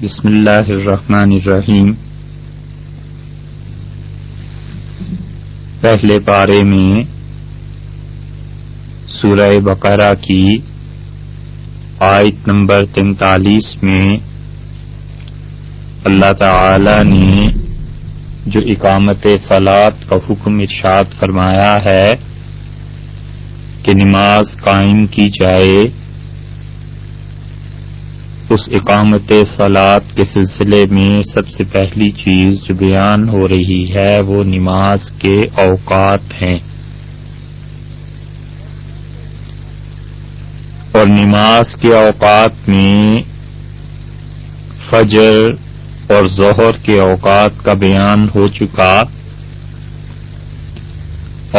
بسم اللہ الرحمن الرحیم۔ پہلے پارے میں سورہ بقرہ کی آیت نمبر 43 میں اللہ تعالی نے جو اقامت صلاۃ کا حکم ارشاد فرمایا ہے کہ نماز قائم کی جائے، اس اقامت صلاۃ کے سلسلے میں سب سے پہلی چیز جو بیان ہو رہی ہے وہ نماز کے اوقات ہیں، اور نماز کے اوقات میں فجر اور ظہر کے اوقات کا بیان ہو چکا،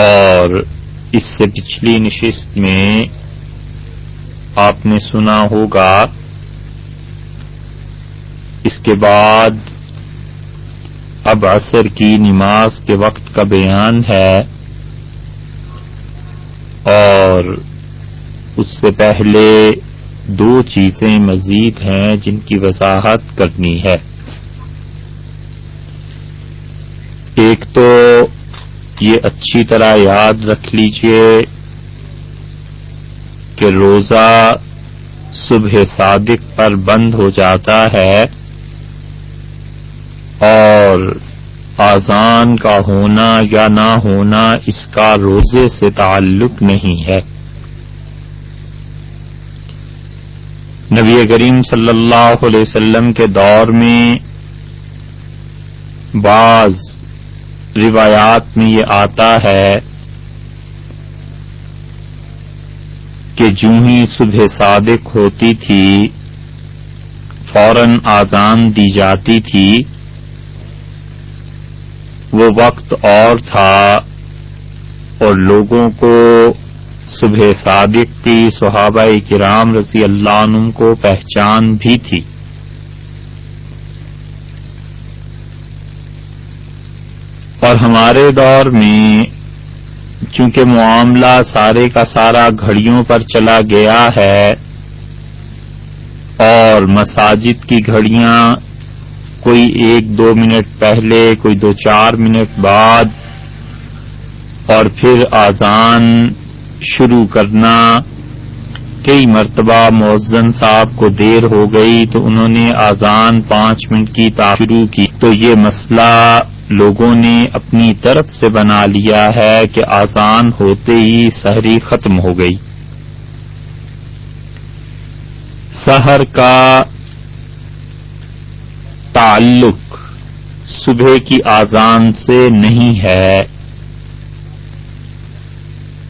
اور اس سے پچھلی نشست میں آپ نے سنا ہوگا۔ اس کے بعد اب عصر کی نماز کے وقت کا بیان ہے، اور اس سے پہلے دو چیزیں مزید ہیں جن کی وضاحت کرنی ہے۔ ایک تو یہ اچھی طرح یاد رکھ لیجئے کہ روزہ صبح صادق پر بند ہو جاتا ہے، اور اذان کا ہونا یا نہ ہونا اس کا روزے سے تعلق نہیں ہے۔ نبی کریم صلی اللہ علیہ وسلم کے دور میں بعض روایات میں یہ آتا ہے کہ جو ہی صبح صادق ہوتی تھی فوراً اذان دی جاتی تھی۔ وہ وقت اور تھا اور لوگوں کو صبح صادق کی صحابہ کرام رضی اللہ عنہم کو پہچان بھی تھی۔ اور ہمارے دور میں چونکہ معاملہ سارے کا سارا گھڑیوں پر چلا گیا ہے، اور مساجد کی گھڑیاں کوئی 1-2 منٹ پہلے، کوئی 2-4 منٹ بعد، اور پھر اذان شروع کرنا، کئی مرتبہ مؤذن صاحب کو دیر ہو گئی تو انہوں نے اذان 5 منٹ کی شروع کی، تو یہ مسئلہ لوگوں نے اپنی طرف سے بنا لیا ہے کہ اذان ہوتے ہی سحری ختم ہو گئی۔ سحر کا تعلق صبح کی اذان سے نہیں ہے،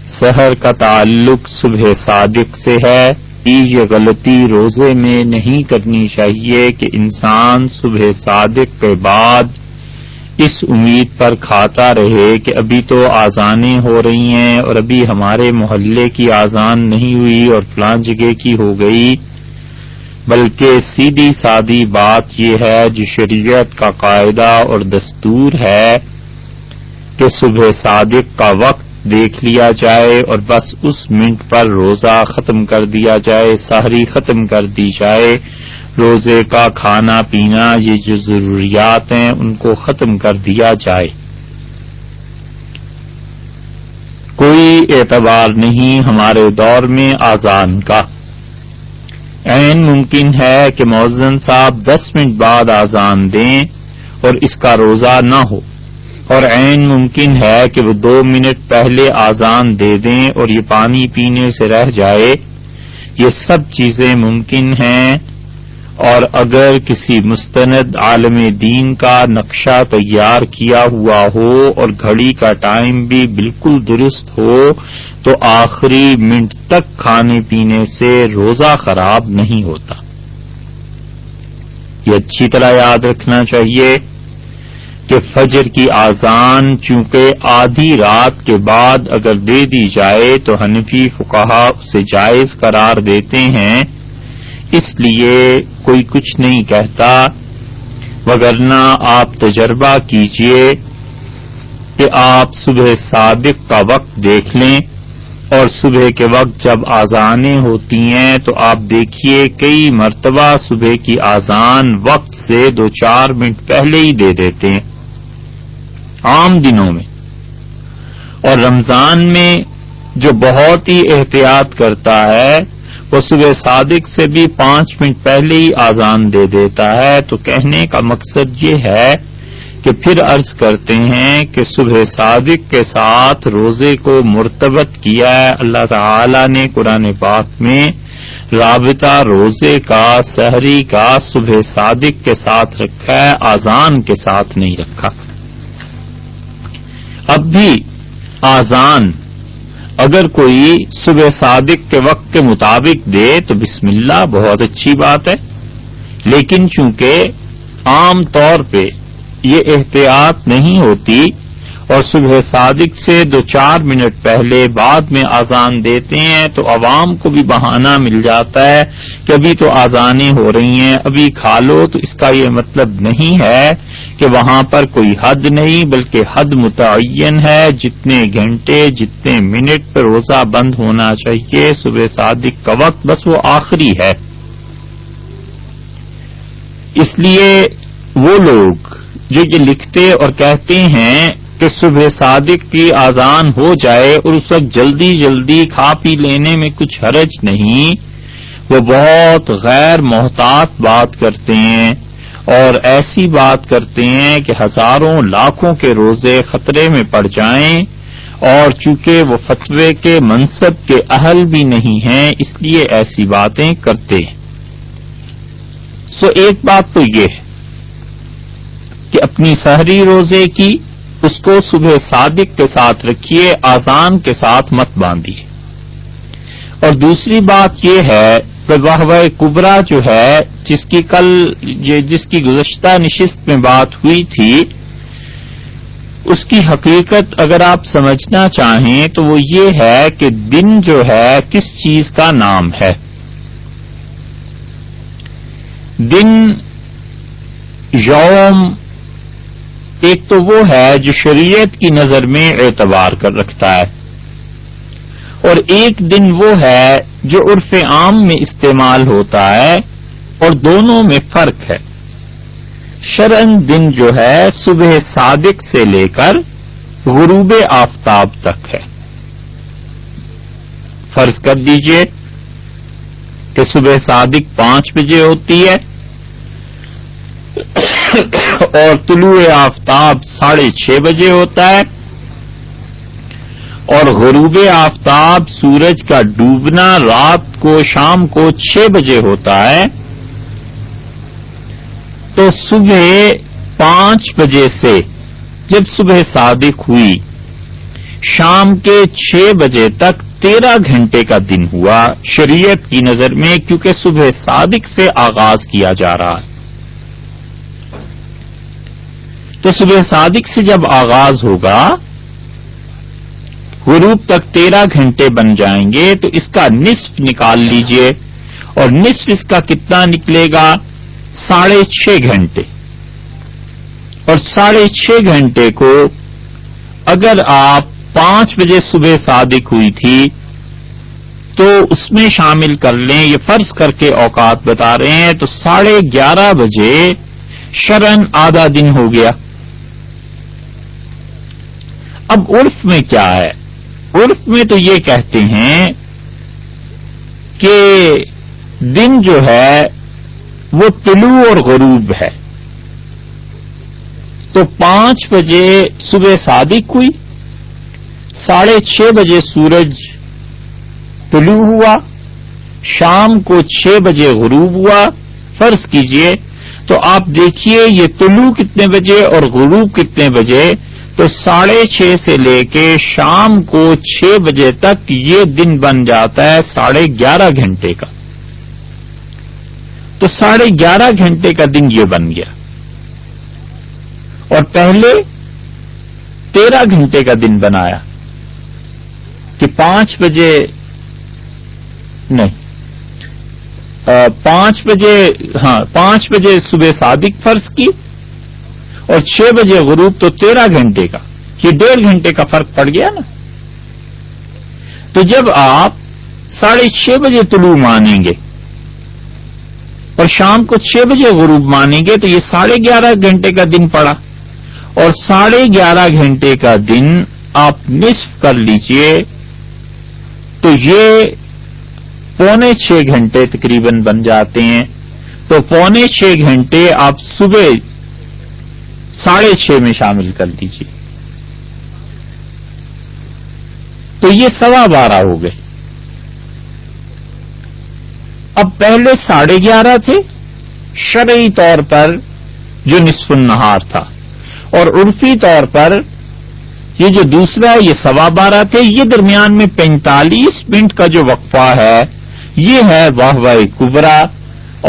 سحر کا تعلق صبح صادق سے ہے۔ یہ غلطی روزے میں نہیں کرنی چاہیے کہ انسان صبح صادق کے بعد اس امید پر کھاتا رہے کہ ابھی تو اذانیں ہو رہی ہیں اور ابھی ہمارے محلے کی اذان نہیں ہوئی اور فلاں جگہ کی ہو گئی، بلکہ سیدھی سادی بات یہ ہے جو شریعت کا قاعدہ اور دستور ہے کہ صبح صادق کا وقت دیکھ لیا جائے اور بس اس منٹ پر روزہ ختم کر دیا جائے، سحری ختم کر دی جائے، روزے کا کھانا پینا یہ جو ضروریات ہیں ان کو ختم کر دیا جائے۔ کوئی اعتبار نہیں ہمارے دور میں اذان کا۔ عین ممکن ہے کہ مؤذن صاحب 10 منٹ بعد اذان دیں اور اس کا روزہ نہ ہو، اور عین ممکن ہے کہ وہ 2 منٹ پہلے اذان دے دیں اور یہ پانی پینے سے رہ جائے۔ یہ سب چیزیں ممکن ہیں، اور اگر کسی مستند عالم دین کا نقشہ تیار کیا ہوا ہو اور گھڑی کا ٹائم بھی بالکل درست ہو تو آخری منٹ تک کھانے پینے سے روزہ خراب نہیں ہوتا۔ یہ اچھی طرح یاد رکھنا چاہیے کہ فجر کی اذان چونکہ آدھی رات کے بعد اگر دے دی جائے تو حنفی فقہا اسے جائز قرار دیتے ہیں، اس لیے کوئی کچھ نہیں کہتا، وگرنہ آپ تجربہ کیجئے کہ آپ صبح صادق کا وقت دیکھ لیں اور صبح کے وقت جب آذانیں ہوتی ہیں تو آپ دیکھیے کئی مرتبہ صبح کی آذان وقت سے 2-4 منٹ پہلے ہی دے دیتے ہیں عام دنوں میں، اور رمضان میں جو بہت ہی احتیاط کرتا ہے وہ صبح صادق سے بھی 5 منٹ پہلے ہی آذان دے دیتا ہے۔ تو کہنے کا مقصد یہ ہے کہ پھر عرض کرتے ہیں کہ صبح صادق کے ساتھ روزے کو مرتبط کیا ہے اللہ تعالی نے قرآن پاک میں۔ رابطہ روزے کا، سحری کا صبح صادق کے ساتھ رکھا ہے، آذان کے ساتھ نہیں رکھا۔ اب بھی آذان اگر کوئی صبح صادق کے وقت کے مطابق دے تو بسم اللہ، بہت اچھی بات ہے، لیکن چونکہ عام طور پہ یہ احتیاط نہیں ہوتی اور صبح صادق سے 2-4 منٹ پہلے بعد میں آذان دیتے ہیں تو عوام کو بھی بہانہ مل جاتا ہے کہ ابھی تو آذانیں ہو رہی ہیں، ابھی کھا لو۔ تو اس کا یہ مطلب نہیں ہے کہ وہاں پر کوئی حد نہیں، بلکہ حد متعین ہے، جتنے گھنٹے جتنے منٹ پر روزہ بند ہونا چاہیے صبح صادق کا وقت بس وہ آخری ہے۔ اس لیے وہ لوگ جو یہ لکھتے اور کہتے ہیں کہ صبح صادق کی آذان ہو جائے اور اس وقت جلدی جلدی کھا پی لینے میں کچھ حرج نہیں، وہ بہت غیر محتاط بات کرتے ہیں اور ایسی بات کرتے ہیں کہ ہزاروں لاکھوں کے روزے خطرے میں پڑ جائیں، اور چونکہ وہ فتوے کے منصب کے اہل بھی نہیں ہیں اس لیے ایسی باتیں کرتے ہیں۔ ایک بات تو یہ ہے کہ اپنی سحری روزے کی اس کو صبح صادق کے ساتھ رکھیے، آذان کے ساتھ مت باندھیے۔ اور دوسری بات یہ ہے کہ وہوہ کبریٰ جو ہے جس کی گزشتہ نشست میں بات ہوئی تھی، اس کی حقیقت اگر آپ سمجھنا چاہیں تو وہ یہ ہے کہ دن جو ہے کس چیز کا نام ہے۔ دن، یوم، ایک تو وہ ہے جو شریعت کی نظر میں اعتبار کر رکھتا ہے، اور ایک دن وہ ہے جو عرف عام میں استعمال ہوتا ہے، اور دونوں میں فرق ہے۔ شرعاً دن جو ہے صبح صادق سے لے کر غروب آفتاب تک ہے۔ فرض کر دیجئے کہ صبح صادق 5 بجے ہوتی ہے اور طلوع آفتاب 6:30 بجے ہوتا ہے، اور غروب آفتاب سورج کا ڈوبنا رات کو شام کو 6 بجے ہوتا ہے۔ تو صبح 5 بجے سے جب صبح صادق ہوئی شام کے 6 بجے تک 13 گھنٹے کا دن ہوا شریعت کی نظر میں، کیونکہ صبح صادق سے آغاز کیا جا رہا ہے۔ تو صبح صادق سے جب آغاز ہوگا غروب تک 13 گھنٹے بن جائیں گے، تو اس کا نصف نکال لیجئے، اور نصف اس کا کتنا نکلے گا؟ 6.5 گھنٹے۔ اور 6.5 گھنٹے کو اگر آپ 5 بجے صبح صادق ہوئی تھی تو اس میں شامل کر لیں، یہ فرض کر کے اوقات بتا رہے ہیں، تو 11:30 بجے شرعاً آدھا دن ہو گیا۔ اب عرف میں کیا ہے؟ عرف میں تو یہ کہتے ہیں کہ دن جو ہے وہ طلوع اور غروب ہے۔ تو 5 بجے صبح صادق ہوئی، 6:30 بجے سورج طلوع ہوا، شام کو 6 بجے غروب ہوا۔ فرض کیجئے تو آپ دیکھیے یہ طلوع کتنے بجے اور غروب کتنے بجے، تو 6:30 سے لے کے شام کو 6 بجے تک یہ دن بن جاتا ہے 11.5 گھنٹے کا۔ تو 11.5 گھنٹے کا دن یہ بن گیا، اور پہلے 13 گھنٹے کا دن بنایا کہ 5 بجے نہیں 5 بجے 5 بجے صبح صادق فرض کی اور 6 بجے غروب، تو 13 گھنٹے کا، یہ 1.5 گھنٹے کا فرق پڑ گیا نا۔ تو جب آپ 6:30 بجے طلوع مانیں گے اور شام کو 6 بجے غروب مانیں گے تو یہ 11.5 گھنٹے کا دن پڑا، اور 11.5 گھنٹے کا دن آپ نصف کر لیجئے تو یہ 5.25 گھنٹے تقریباً بن جاتے ہیں. تو 5.25 گھنٹے آپ صبح 6:30 میں شامل کر دیجئے تو یہ 12:15 ہو گئے. اب پہلے 11:30 تھے شرعی طور پر جو نصف النہار تھا، اور عرفی طور پر یہ جو دوسرا ہے یہ 12:15 تھے. یہ درمیان میں 45 منٹ کا جو وقفہ ہے یہ ہے واہوہ کبریٰ،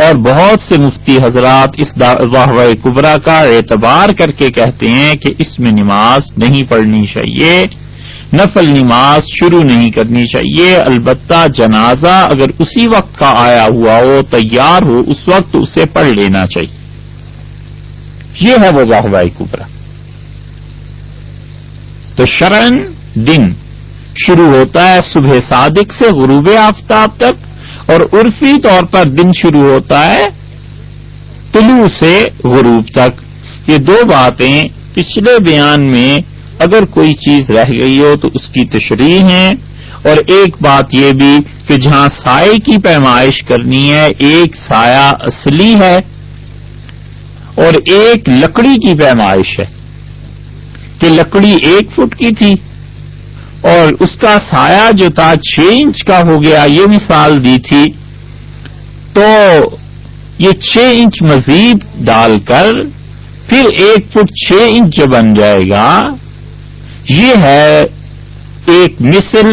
اور بہت سے مفتی حضرات اس واہوہ کبریٰ کا اعتبار کر کے کہتے ہیں کہ اس میں نماز نہیں پڑھنی چاہیے، نفل نماز شروع نہیں کرنی چاہیے، البتہ جنازہ اگر اسی وقت کا آیا ہوا ہو، تیار ہو، اس وقت اسے پڑھ لینا چاہیے. یہ ہے وہ واہوہ کبریٰ. تو شرعاً دن شروع ہوتا ہے صبح صادق سے غروب آفتاب تک، اور عرفی طور پر دن شروع ہوتا ہے طلوع سے غروب تک. یہ دو باتیں پچھلے بیان میں اگر کوئی چیز رہ گئی ہو تو اس کی تشریح ہے. اور ایک بات یہ بھی کہ جہاں سائے کی پیمائش کرنی ہے، ایک سایہ اصلی ہے اور ایک لکڑی کی پیمائش ہے کہ لکڑی 1 فٹ کی تھی اور اس کا سایہ جو تھا 6 انچ کا ہو گیا، یہ مثال دی تھی. تو یہ 6 انچ مزید ڈال کر پھر 1 فٹ 6 انچ جو بن جائے گا، یہ ہے ایک مثل،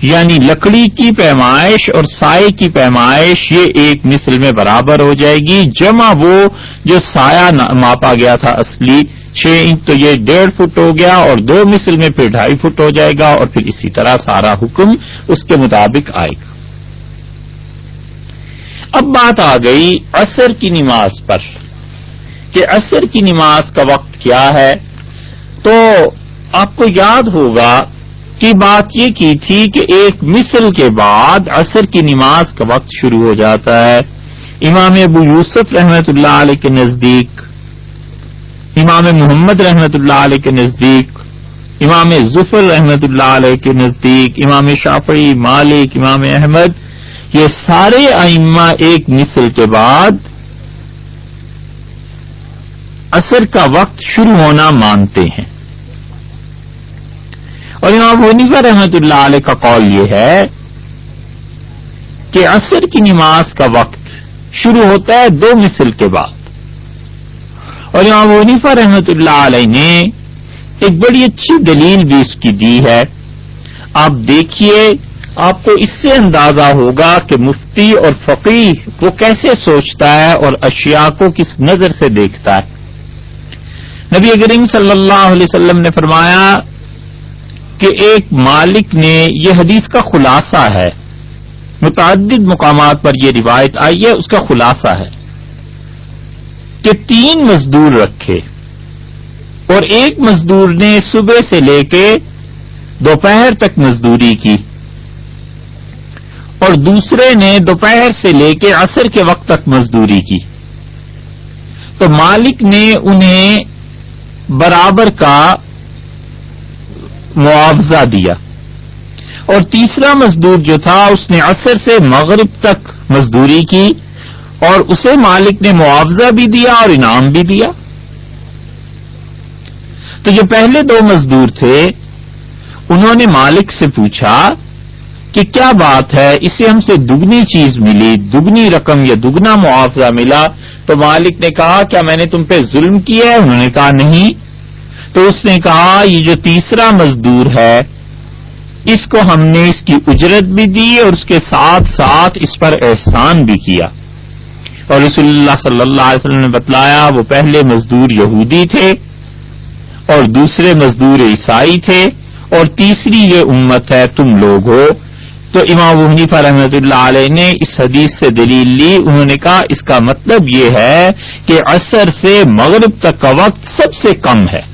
یعنی لکڑی کی پیمائش اور سائے کی پیمائش یہ ایک مثل میں برابر ہو جائے گی. جمع وہ جو سایہ ماپا گیا تھا اصلی 6 انچ، تو یہ 1.5 فٹ ہو گیا، اور 2 مثل میں پھر 2.5 فٹ ہو جائے گا، اور پھر اسی طرح سارا حکم اس کے مطابق آئے گا. اب بات آ گئی عصر کی نماز پر کہ عصر کی نماز کا وقت کیا ہے. تو آپ کو یاد ہوگا کہ بات یہ کی تھی کہ ایک مثل کے بعد عصر کی نماز کا وقت شروع ہو جاتا ہے. امام ابو یوسف رحمۃ اللہ علیہ کے نزدیک، امام محمد رحمۃ اللہ علیہ کے نزدیک، امام ظفر رحمۃ اللہ علیہ کے نزدیک، امام شافعی، مالک، امام احمد، یہ سارے ائمہ ایک مثل کے بعد عصر کا وقت شروع ہونا مانتے ہیں. اور امام حنیفہ رحمۃ اللہ علیہ کا قول یہ ہے کہ عصر کی نماز کا وقت شروع ہوتا ہے 2 مثل کے بعد. اور امام حنیفہ رحمۃ اللہ علیہ نے ایک بڑی اچھی دلیل بھی اس کی دی ہے. آپ دیکھیے، آپ کو اس سے اندازہ ہوگا کہ مفتی اور فقیہ وہ کیسے سوچتا ہے اور اشیاء کو کس نظر سے دیکھتا ہے. نبی کریم صلی اللہ علیہ وسلم نے فرمایا کہ ایک مالک نے، یہ حدیث کا خلاصہ ہے، متعدد مقامات پر یہ روایت آئی ہے، اس کا خلاصہ ہے کہ 3 مزدور رکھے اور ایک مزدور نے صبح سے لے کے دوپہر تک مزدوری کی اور دوسرے نے دوپہر سے لے کے عصر کے وقت تک مزدوری کی. تو مالک نے انہیں برابر کا معاوضہ دیا، اور تیسرا مزدور جو تھا اس نے عصر سے مغرب تک مزدوری کی اور اسے مالک نے معاوضہ بھی دیا اور انعام بھی دیا. تو جو پہلے 2 مزدور تھے انہوں نے مالک سے پوچھا کہ کیا بات ہے، اسے ہم سے دگنی چیز ملی، دگنی رقم یا دگنا معاوضہ ملا. تو مالک نے کہا کیا میں نے تم پہ ظلم کیا ہے؟ انہوں نے کہا نہیں. تو اس نے کہا یہ جو تیسرا مزدور ہے اس کو ہم نے اس کی اجرت بھی دی اور اس کے ساتھ ساتھ اس پر احسان بھی کیا. اور رسول اللہ صلی اللہ علیہ وسلم نے بتلایا وہ پہلے مزدور یہودی تھے اور دوسرے مزدور عیسائی تھے اور تیسری یہ امت ہے، تم لوگ ہو. تو امام ابو حنیفہ رحمۃ اللہ علیہ نے اس حدیث سے دلیل لی. انہوں نے کہا اس کا مطلب یہ ہے کہ عصر سے مغرب تک کا وقت سب سے کم ہے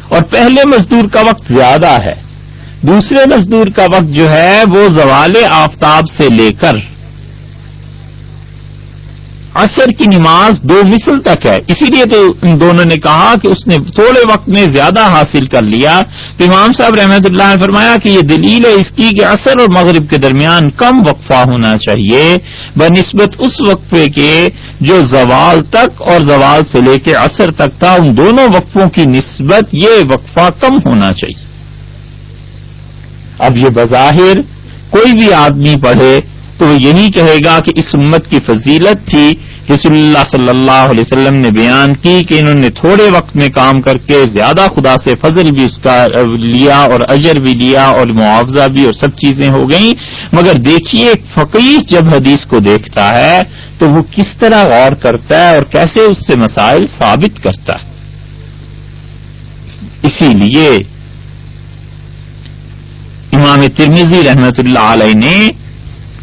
اور پہلے مزدور کا وقت زیادہ ہے. دوسرے مزدور کا وقت جو ہے وہ زوال آفتاب سے لے کر عصر کی نماز 2 مثل تک ہے. اسی لیے تو ان دونوں نے کہا کہ اس نے تھوڑے وقت میں زیادہ حاصل کر لیا. تو امام صاحب رحمۃ اللہ نے فرمایا کہ یہ دلیل ہے اس کی کہ عصر اور مغرب کے درمیان کم وقفہ ہونا چاہیے بنسبت اس وقفے کے جو زوال تک اور زوال سے لے کے عصر تک تھا. ان دونوں وقفوں کی نسبت یہ وقفہ کم ہونا چاہیے. اب یہ بظاہر کوئی بھی آدمی پڑھے تو وہ یہی کہے گا کہ اس امت کی فضیلت تھی. رسول اللہ صلی اللہ علیہ وسلم نے بیان کی کہ انہوں نے تھوڑے وقت میں کام کر کے زیادہ خدا سے فضل بھی اس کا لیا اور اجر بھی لیا اور معاوضہ بھی اور سب چیزیں ہو گئیں. مگر دیکھیے ایک فقیہ جب حدیث کو دیکھتا ہے تو وہ کس طرح غور کرتا ہے اور کیسے اس سے مسائل ثابت کرتا ہے. اسی لیے امام ترمذی رحمۃ اللہ علیہ نے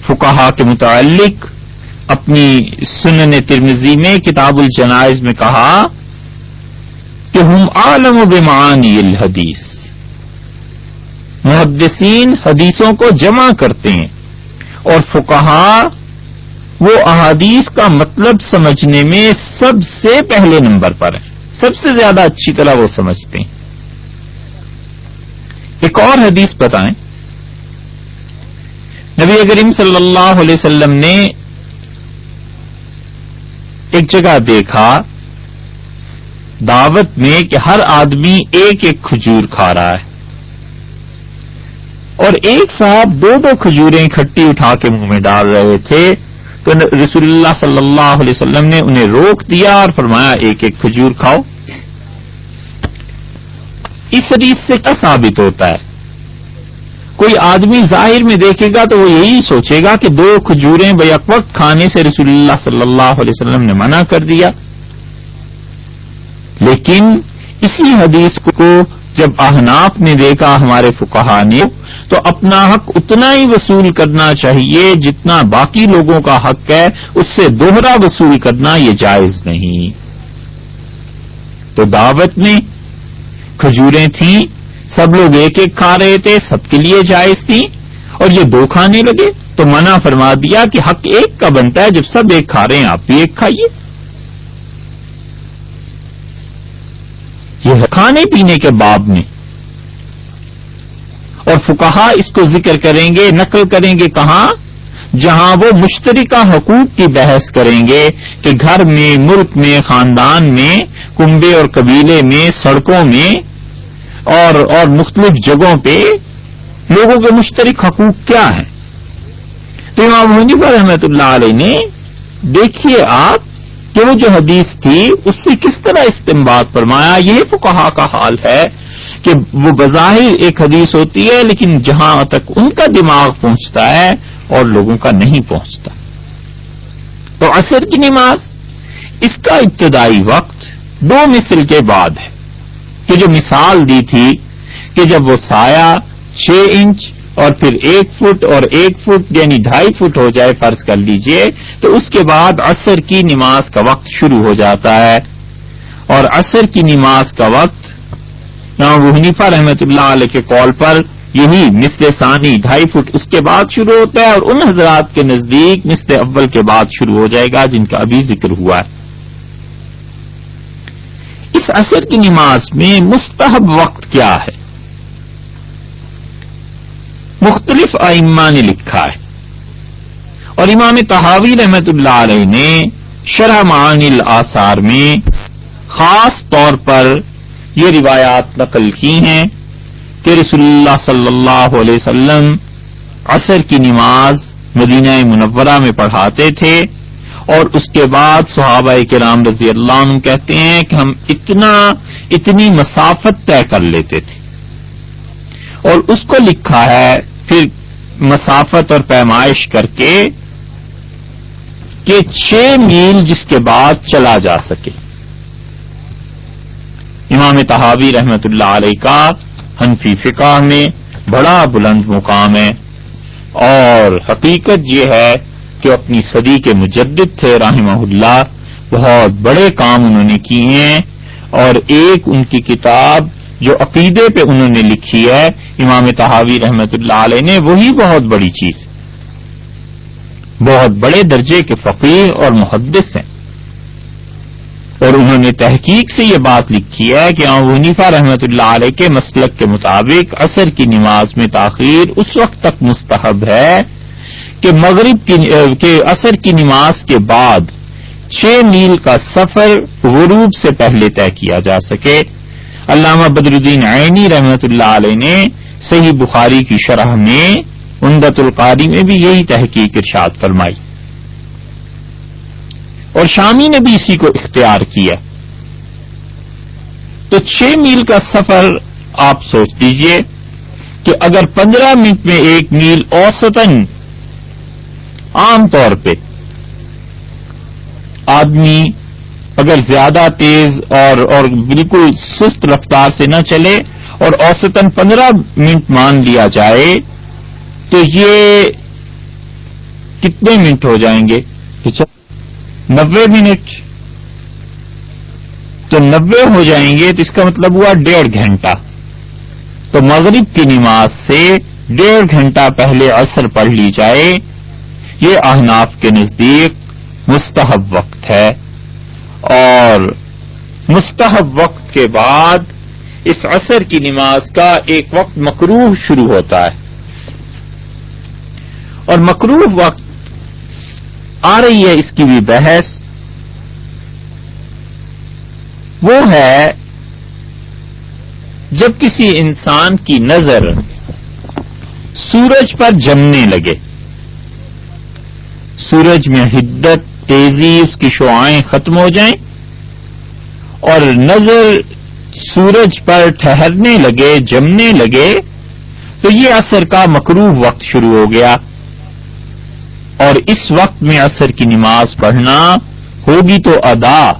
فقہا کے متعلق اپنی سنن ترمذی میں کتاب الجنائز میں کہا کہ ہم عالم بمعانی الحدیث. محدثین حدیثوں کو جمع کرتے ہیں اور فقہا وہ احادیث کا مطلب سمجھنے میں سب سے پہلے نمبر پر ہیں, سب سے زیادہ اچھی طرح وہ سمجھتے ہیں. ایک اور حدیث بتائیں. نبی کریم صلی اللہ علیہ وسلم نے ایک جگہ دیکھا دعوت میں کہ ہر آدمی ایک ایک کھجور کھا رہا ہے اور ایک صاحب 2 کھجوریں کھٹی اٹھا کے منہ میں ڈال رہے تھے. تو رسول اللہ صلی اللہ علیہ وسلم نے انہیں روک دیا اور فرمایا ایک ایک کھجور کھاؤ. اس حدیث سے کیا ثابت ہوتا ہے؟ کوئی آدمی ظاہر میں دیکھے گا تو وہ یہی سوچے گا کہ 2 کھجوریں بیک وقت کھانے سے رسول اللہ صلی اللہ علیہ وسلم نے منع کر دیا. لیکن اسی حدیث کو جب احناف نے دیکھا ہمارے فقہا نے تو اپنا حق اتنا ہی وصول کرنا چاہیے جتنا باقی لوگوں کا حق ہے, اس سے دوہرا وصول کرنا یہ جائز نہیں. تو دعوت میں کھجوریں تھیں, سب لوگ ایک ایک کھا رہے تھے, سب کے لیے جائز تھی, اور یہ 2 کھانے لگے تو منع فرما دیا کہ حق ایک کا بنتا ہے, جب سب ایک کھا رہے ہیں آپ بھی ایک کھائیے. یہ کھانے پینے کے باب میں, اور فقہا اس کو ذکر کریں گے, نقل کریں گے کہاں؟ جہاں وہ مشترکہ حقوق کی بحث کریں گے کہ گھر میں, ملک میں, خاندان میں, کنبے اور قبیلے میں, سڑکوں میں اور مختلف جگہوں پہ لوگوں کے مشترک حقوق کیا ہیں. تو امام حنیفہ رحمۃ اللہ علیہ نے دیکھیے آپ کہ وہ جو حدیث تھی اس سے کس طرح استنباط فرمایا. یہ فقہا کا حال ہے کہ وہ بظاہر ایک حدیث ہوتی ہے لیکن جہاں تک ان کا دماغ پہنچتا ہے اور لوگوں کا نہیں پہنچتا. تو عصر کی نماز اس کا ابتدائی وقت 2 مثل کے بعد ہے کہ جو مثال دی تھی کہ جب وہ سایہ 6 انچ اور پھر 1 فٹ اور 1 فٹ یعنی 2.5 فٹ ہو جائے فرض کر لیجئے, تو اس کے بعد عصر کی نماز کا وقت شروع ہو جاتا ہے. اور عصر کی نماز کا وقت امام ابو حنیفہ رحمۃ اللہ علیہ کے قول پر یہی مثل ثانی 2.5 فٹ اس کے بعد شروع ہوتا ہے, اور ان حضرات کے نزدیک مثل اول کے بعد شروع ہو جائے گا جن کا ابھی ذکر ہوا ہے. اس عصر کی نماز میں مستحب وقت کیا ہے؟ مختلف ائمہ نے لکھا ہے, اور امام طحاوی رحمۃ اللہ علیہ نے شرح معانی الآثار میں خاص طور پر یہ روایات نقل کی ہیں کہ رسول اللہ صلی اللہ علیہ وسلم عصر کی نماز مدینہ منورہ میں پڑھاتے تھے, اور اس کے بعد صحابہ کرام رضی اللہ عنہ کہتے ہیں کہ ہم اتنی مسافت طے کر لیتے تھے, اور اس کو لکھا ہے پھر مسافت اور پیمائش کر کے کہ 6 میل جس کے بعد چلا جا سکے. امام طحاوی رحمت اللہ علیہ کا حنفی فقہ میں بڑا بلند مقام ہے, اور حقیقت یہ ہے کہ اپنی صدی کے مجدد تھے رحمہ اللہ, بہت بڑے کام انہوں نے کیے ہیں, اور ایک ان کی کتاب جو عقیدے پہ انہوں نے لکھی ہے امام طحاوی رحمت اللہ علیہ نے، وہی بہت بڑی چیز، بہت بڑے درجے کے فقیہ اور محدث ہیں، اور انہوں نے تحقیق سے یہ بات لکھی ہے کہ ابو حنیفہ رحمت اللہ علیہ کے مسلک کے مطابق عصر کی نماز میں تاخیر اس وقت تک مستحب ہے کہ کہ عصر کی نماز کے بعد 6 میل کا سفر غروب سے پہلے طے کیا جا سکے۔ علامہ بدر الدین عینی رحمت اللہ علیہ نے صحیح بخاری کی شرح میں عمدۃ القاری میں بھی یہی تحقیق ارشاد فرمائی، اور شامی نے بھی اسی کو اختیار کیا۔ تو 6 میل کا سفر آپ سوچ لیجئے کہ اگر 15 منٹ میں 1 میل اوسطاً عام طور پہ آدمی اگر زیادہ تیز اور بالکل سست رفتار سے نہ چلے اور اوسطاً 15 منٹ مان لیا جائے تو یہ کتنے منٹ ہو جائیں گے؟ 90 منٹ۔ تو 90 ہو جائیں گے تو اس کا مطلب ہوا 1.5 گھنٹہ۔ تو مغرب کی نماز سے 1.5 گھنٹہ پہلے عصر پڑھ لی جائے، یہ احناف کے نزدیک مستحب وقت ہے، اور مستحب وقت کے بعد اس عصر کی نماز کا ایک وقت مکروہ شروع ہوتا ہے، اور مکروہ وقت آ رہی ہے اس کی بھی بحث، وہ ہے جب کسی انسان کی نظر سورج پر جمنے لگے، سورج میں حدت، تیزی، اس کی شعاعیں ختم ہو جائیں اور نظر سورج پر ٹھہرنے لگے، جمنے لگے، تو یہ عصر کا مکروہ وقت شروع ہو گیا، اور اس وقت میں عصر کی نماز پڑھنا ہوگی تو ادا،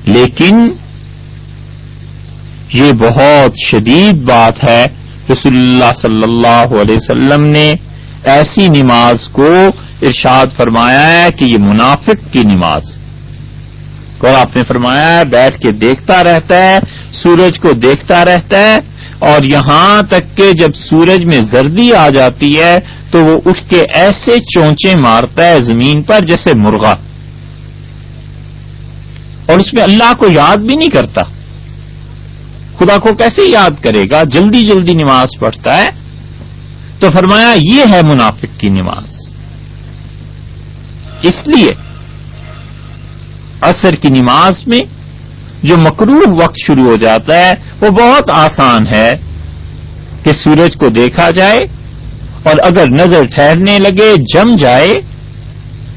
لیکن یہ بہت شدید بات ہے۔ رسول اللہ صلی اللہ علیہ وسلم نے ایسی نماز کو ارشاد فرمایا ہے کہ یہ منافق کی نماز، اور آپ نے فرمایا ہے بیٹھ کے دیکھتا رہتا ہے، سورج کو دیکھتا رہتا ہے، اور یہاں تک کہ جب سورج میں زردی آ جاتی ہے تو وہ اٹھ کے ایسے چونچے مارتا ہے زمین پر جیسے مرغا، اور اس میں اللہ کو یاد بھی نہیں کرتا۔ خدا کو کیسے یاد کرے گا؟ جلدی جلدی نماز پڑھتا ہے۔ تو فرمایا یہ ہے منافق کی نماز۔ اس لیے عصر کی نماز میں جو مکروہ وقت شروع ہو جاتا ہے وہ بہت آسان ہے کہ سورج کو دیکھا جائے، اور اگر نظر ٹھہرنے لگے، جم جائے،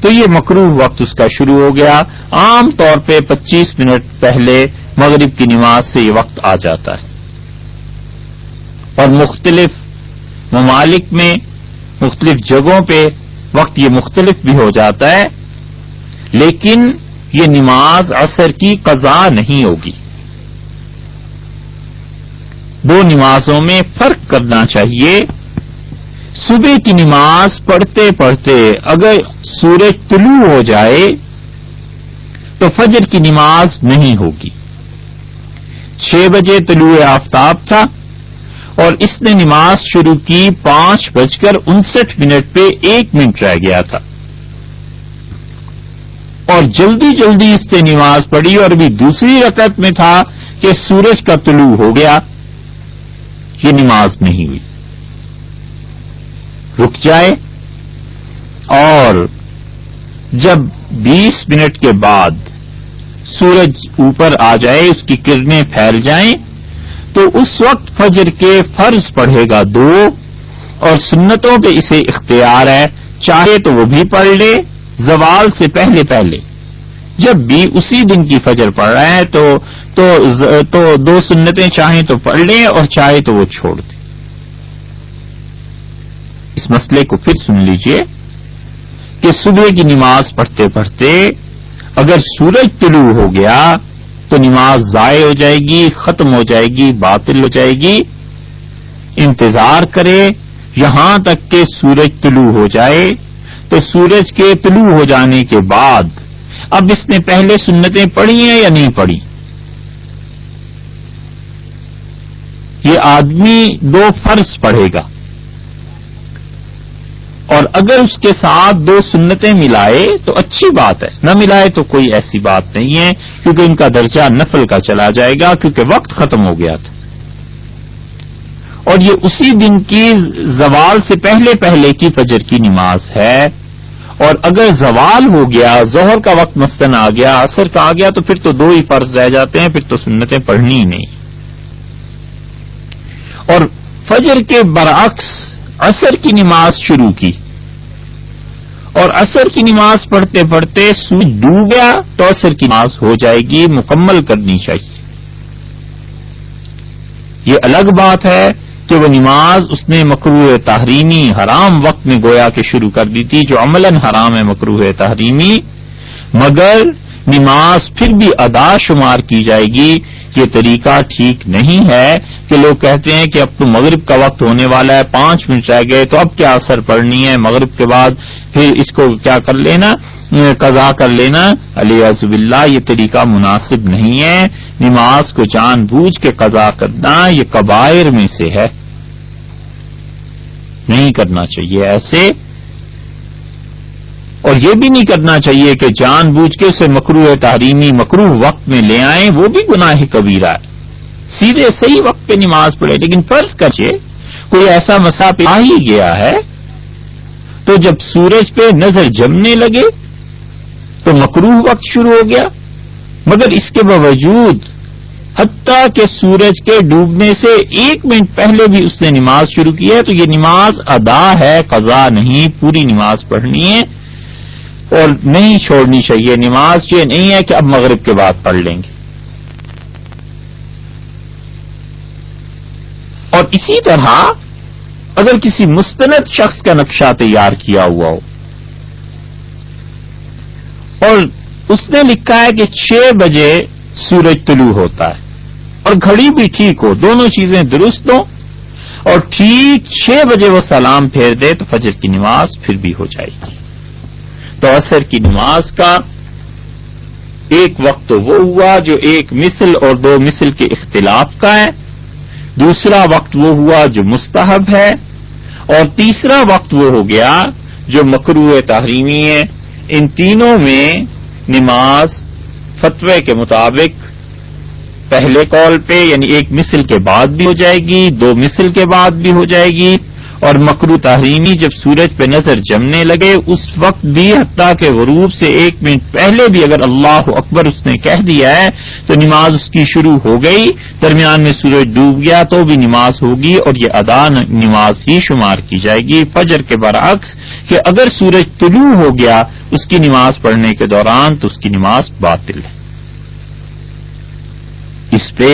تو یہ مکروہ وقت اس کا شروع ہو گیا۔ عام طور پہ 25 منٹ پہلے مغرب کی نماز سے یہ وقت آ جاتا ہے، اور مختلف ممالک میں مختلف جگہوں پہ وقت یہ مختلف بھی ہو جاتا ہے، لیکن یہ نماز عصر کی قضا نہیں ہوگی۔ دو نمازوں میں فرق کرنا چاہیے۔ صبح کی نماز پڑھتے پڑھتے اگر سورج طلوع ہو جائے تو فجر کی نماز نہیں ہوگی۔ 6 بجے طلوع آفتاب تھا اور اس نے نماز شروع کی 5:59 پہ 1 منٹ رہ گیا تھا، اور جلدی جلدی اس نے نماز پڑھی اور ابھی دوسری رکعت میں تھا کہ سورج کا طلوع ہو گیا، یہ نماز نہیں ہوئی۔ رک جائے، اور جب 20 منٹ کے بعد سورج اوپر آ جائے، اس کی کرنیں پھیل جائیں، تو اس وقت فجر کے فرض پڑھے گا 2، اور سنتوں پہ اسے اختیار ہے، چاہے تو وہ بھی پڑھ لے زوال سے پہلے پہلے، جب بھی اسی دن کی فجر پڑھ رہا ہے تو 2 سنتیں چاہیں تو پڑھ لیں اور چاہے تو وہ چھوڑ دیں۔ اس مسئلے کو پھر سن لیجئے کہ صبح کی نماز پڑھتے پڑھتے اگر سورج طلوع ہو گیا تو نماز ضائع ہو جائے گی، ختم ہو جائے گی، باطل ہو جائے گی۔ انتظار کرے یہاں تک کہ سورج طلوع ہو جائے، تو سورج کے طلوع ہو جانے کے بعد اب اس نے پہلے سنتیں پڑھی ہیں یا نہیں پڑھی؟ یہ آدمی 2 فرض پڑھے گا، اور اگر اس کے ساتھ 2 سنتیں ملائے تو اچھی بات ہے، نہ ملائے تو کوئی ایسی بات نہیں ہے، کیونکہ ان کا درجہ نفل کا چلا جائے گا، کیونکہ وقت ختم ہو گیا تھا، اور یہ اسی دن کی زوال سے پہلے کی فجر کی نماز ہے، اور اگر زوال ہو گیا، ظہر کا وقت مثلاً آ گیا، عصر کا آ گیا، تو پھر تو 2 ہی فرض رہ جاتے ہیں، پھر تو سنتیں پڑھنی ہی نہیں۔ اور فجر کے برعکس عصر کی نماز شروع کی، اور عصر کی نماز پڑھتے پڑھتے سورج ڈوب گیا تو عصر کی نماز ہو جائے گی، مکمل کرنی چاہیے۔ یہ الگ بات ہے کہ وہ نماز اس نے مکروہ تحریمی حرام وقت میں گویا کہ شروع کر دی تھی، جو عملاً حرام ہے مکروہ تحریمی، مگر نماز پھر بھی ادا شمار کی جائے گی۔ یہ طریقہ ٹھیک نہیں ہے کہ لوگ کہتے ہیں کہ اب تو مغرب کا وقت ہونے والا ہے، 5 منٹ رہ گئے تو اب کیا عصر پڑھنی ہے، مغرب کے بعد پھر اس کو کیا کر لینا، قضا کر لینا۔ علیہ باللہ یہ طریقہ مناسب نہیں ہے۔ نماز کو جان بوجھ کے قضا کرنا یہ کبائر میں سے ہے، نہیں کرنا چاہیے ایسے، اور یہ بھی نہیں کرنا چاہیے کہ جان بوجھ کے اسے مکروہ تحریمی مکروہ وقت میں لے آئیں، وہ بھی گناہ کبیرہ ہے۔ سیدھے صحیح وقت پہ نماز پڑھے، لیکن فرض کریے کوئی ایسا مسا پہ آ ہی گیا ہے تو جب سورج پہ نظر جمنے لگے تو مکروہ وقت شروع ہو گیا، مگر اس کے باوجود حتیٰ کہ سورج کے ڈوبنے سے 1 منٹ پہلے بھی اس نے نماز شروع کی ہے، تو یہ نماز ادا ہے، قضا نہیں، پوری نماز پڑھنی ہے اور نہیں چھوڑنی چاہیے نماز۔ یہ نہیں ہے کہ اب مغرب کے بعد پڑھ لیں گے۔ اور اسی طرح اگر کسی مستند شخص کا نقشہ تیار کیا ہوا ہو اور اس نے لکھا ہے کہ 6 بجے سورج طلوع ہوتا ہے اور گھڑی بھی ٹھیک ہو، دونوں چیزیں درست ہوں، اور ٹھیک 6 بجے وہ سلام پھیر دے تو فجر کی نماز پھر بھی ہو جائے گی۔ تو عصر کی نماز کا ایک وقت تو وہ ہوا جو 1 مثل اور 2 مثل کے اختلاف کا ہے، دوسرا وقت وہ ہوا جو مستحب ہے، اور تیسرا وقت وہ ہو گیا جو مکروہ تحریمی ہے۔ ان تینوں میں نماز فتوے کے مطابق پہلے قول پہ یعنی 1 مثل کے بعد بھی ہو جائے گی، 2 مثل کے بعد بھی ہو جائے گی، اور مکروہ تحریمی جب سورج پہ نظر جمنے لگے اس وقت بھی، حتیٰ کہ غروب سے 1 منٹ پہلے بھی اگر اللہ اکبر اس نے کہہ دیا ہے تو نماز اس کی شروع ہو گئی، درمیان میں سورج ڈوب گیا تو بھی نماز ہوگی، اور یہ ادا نماز ہی شمار کی جائے گی۔ فجر کے برعکس کہ اگر سورج طلوع ہو گیا اس کی نماز پڑھنے کے دوران تو اس کی نماز باطل ہے۔ اس پہ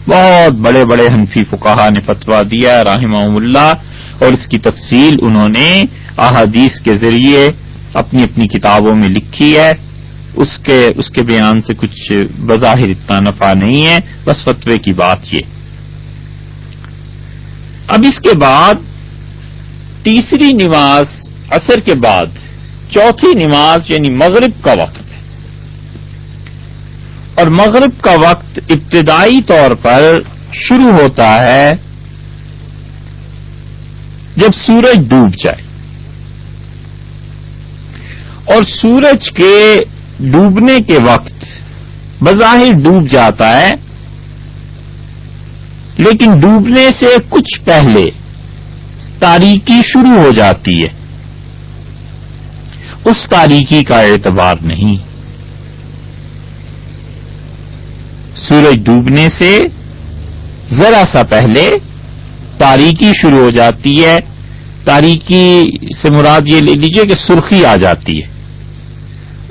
بہت بڑے بڑے حنفی فقہا نے فتویٰ دیا رحمہم اللہ، اور اس کی تفصیل انہوں نے احادیث کے ذریعے اپنی اپنی کتابوں میں لکھی ہے۔ اس کے بیان سے کچھ بظاہر اتنا نفع نہیں ہے، بس فتوے کی بات یہ۔ اب اس کے بعد تیسری نماز عصر کے بعد چوتھی نماز یعنی مغرب کا وقت ہے، اور مغرب کا وقت ابتدائی طور پر شروع ہوتا ہے جب سورج ڈوب جائے، اور سورج کے ڈوبنے کے وقت بظاہر ڈوب جاتا ہے، لیکن ڈوبنے سے کچھ پہلے تاریکی شروع ہو جاتی ہے، اس تاریکی کا اعتبار نہیں۔ سورج ڈوبنے سے ذرا سا پہلے تاریکی شروع ہو جاتی ہے، تاریکی سے مراد یہ لے لیجئے کہ سرخی آ جاتی ہے،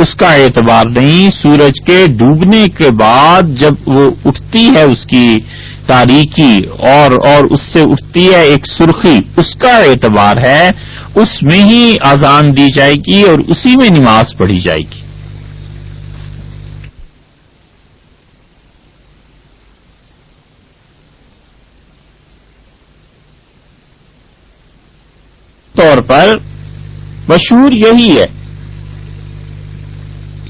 اس کا اعتبار نہیں۔ سورج کے ڈوبنے کے بعد جب وہ اٹھتی ہے اس کی تاریکی اور اس سے اٹھتی ہے ایک سرخی، اس کا اعتبار ہے، اس میں ہی اذان دی جائے گی اور اسی میں نماز پڑھی جائے گی۔ طور پر مشہور یہی ہے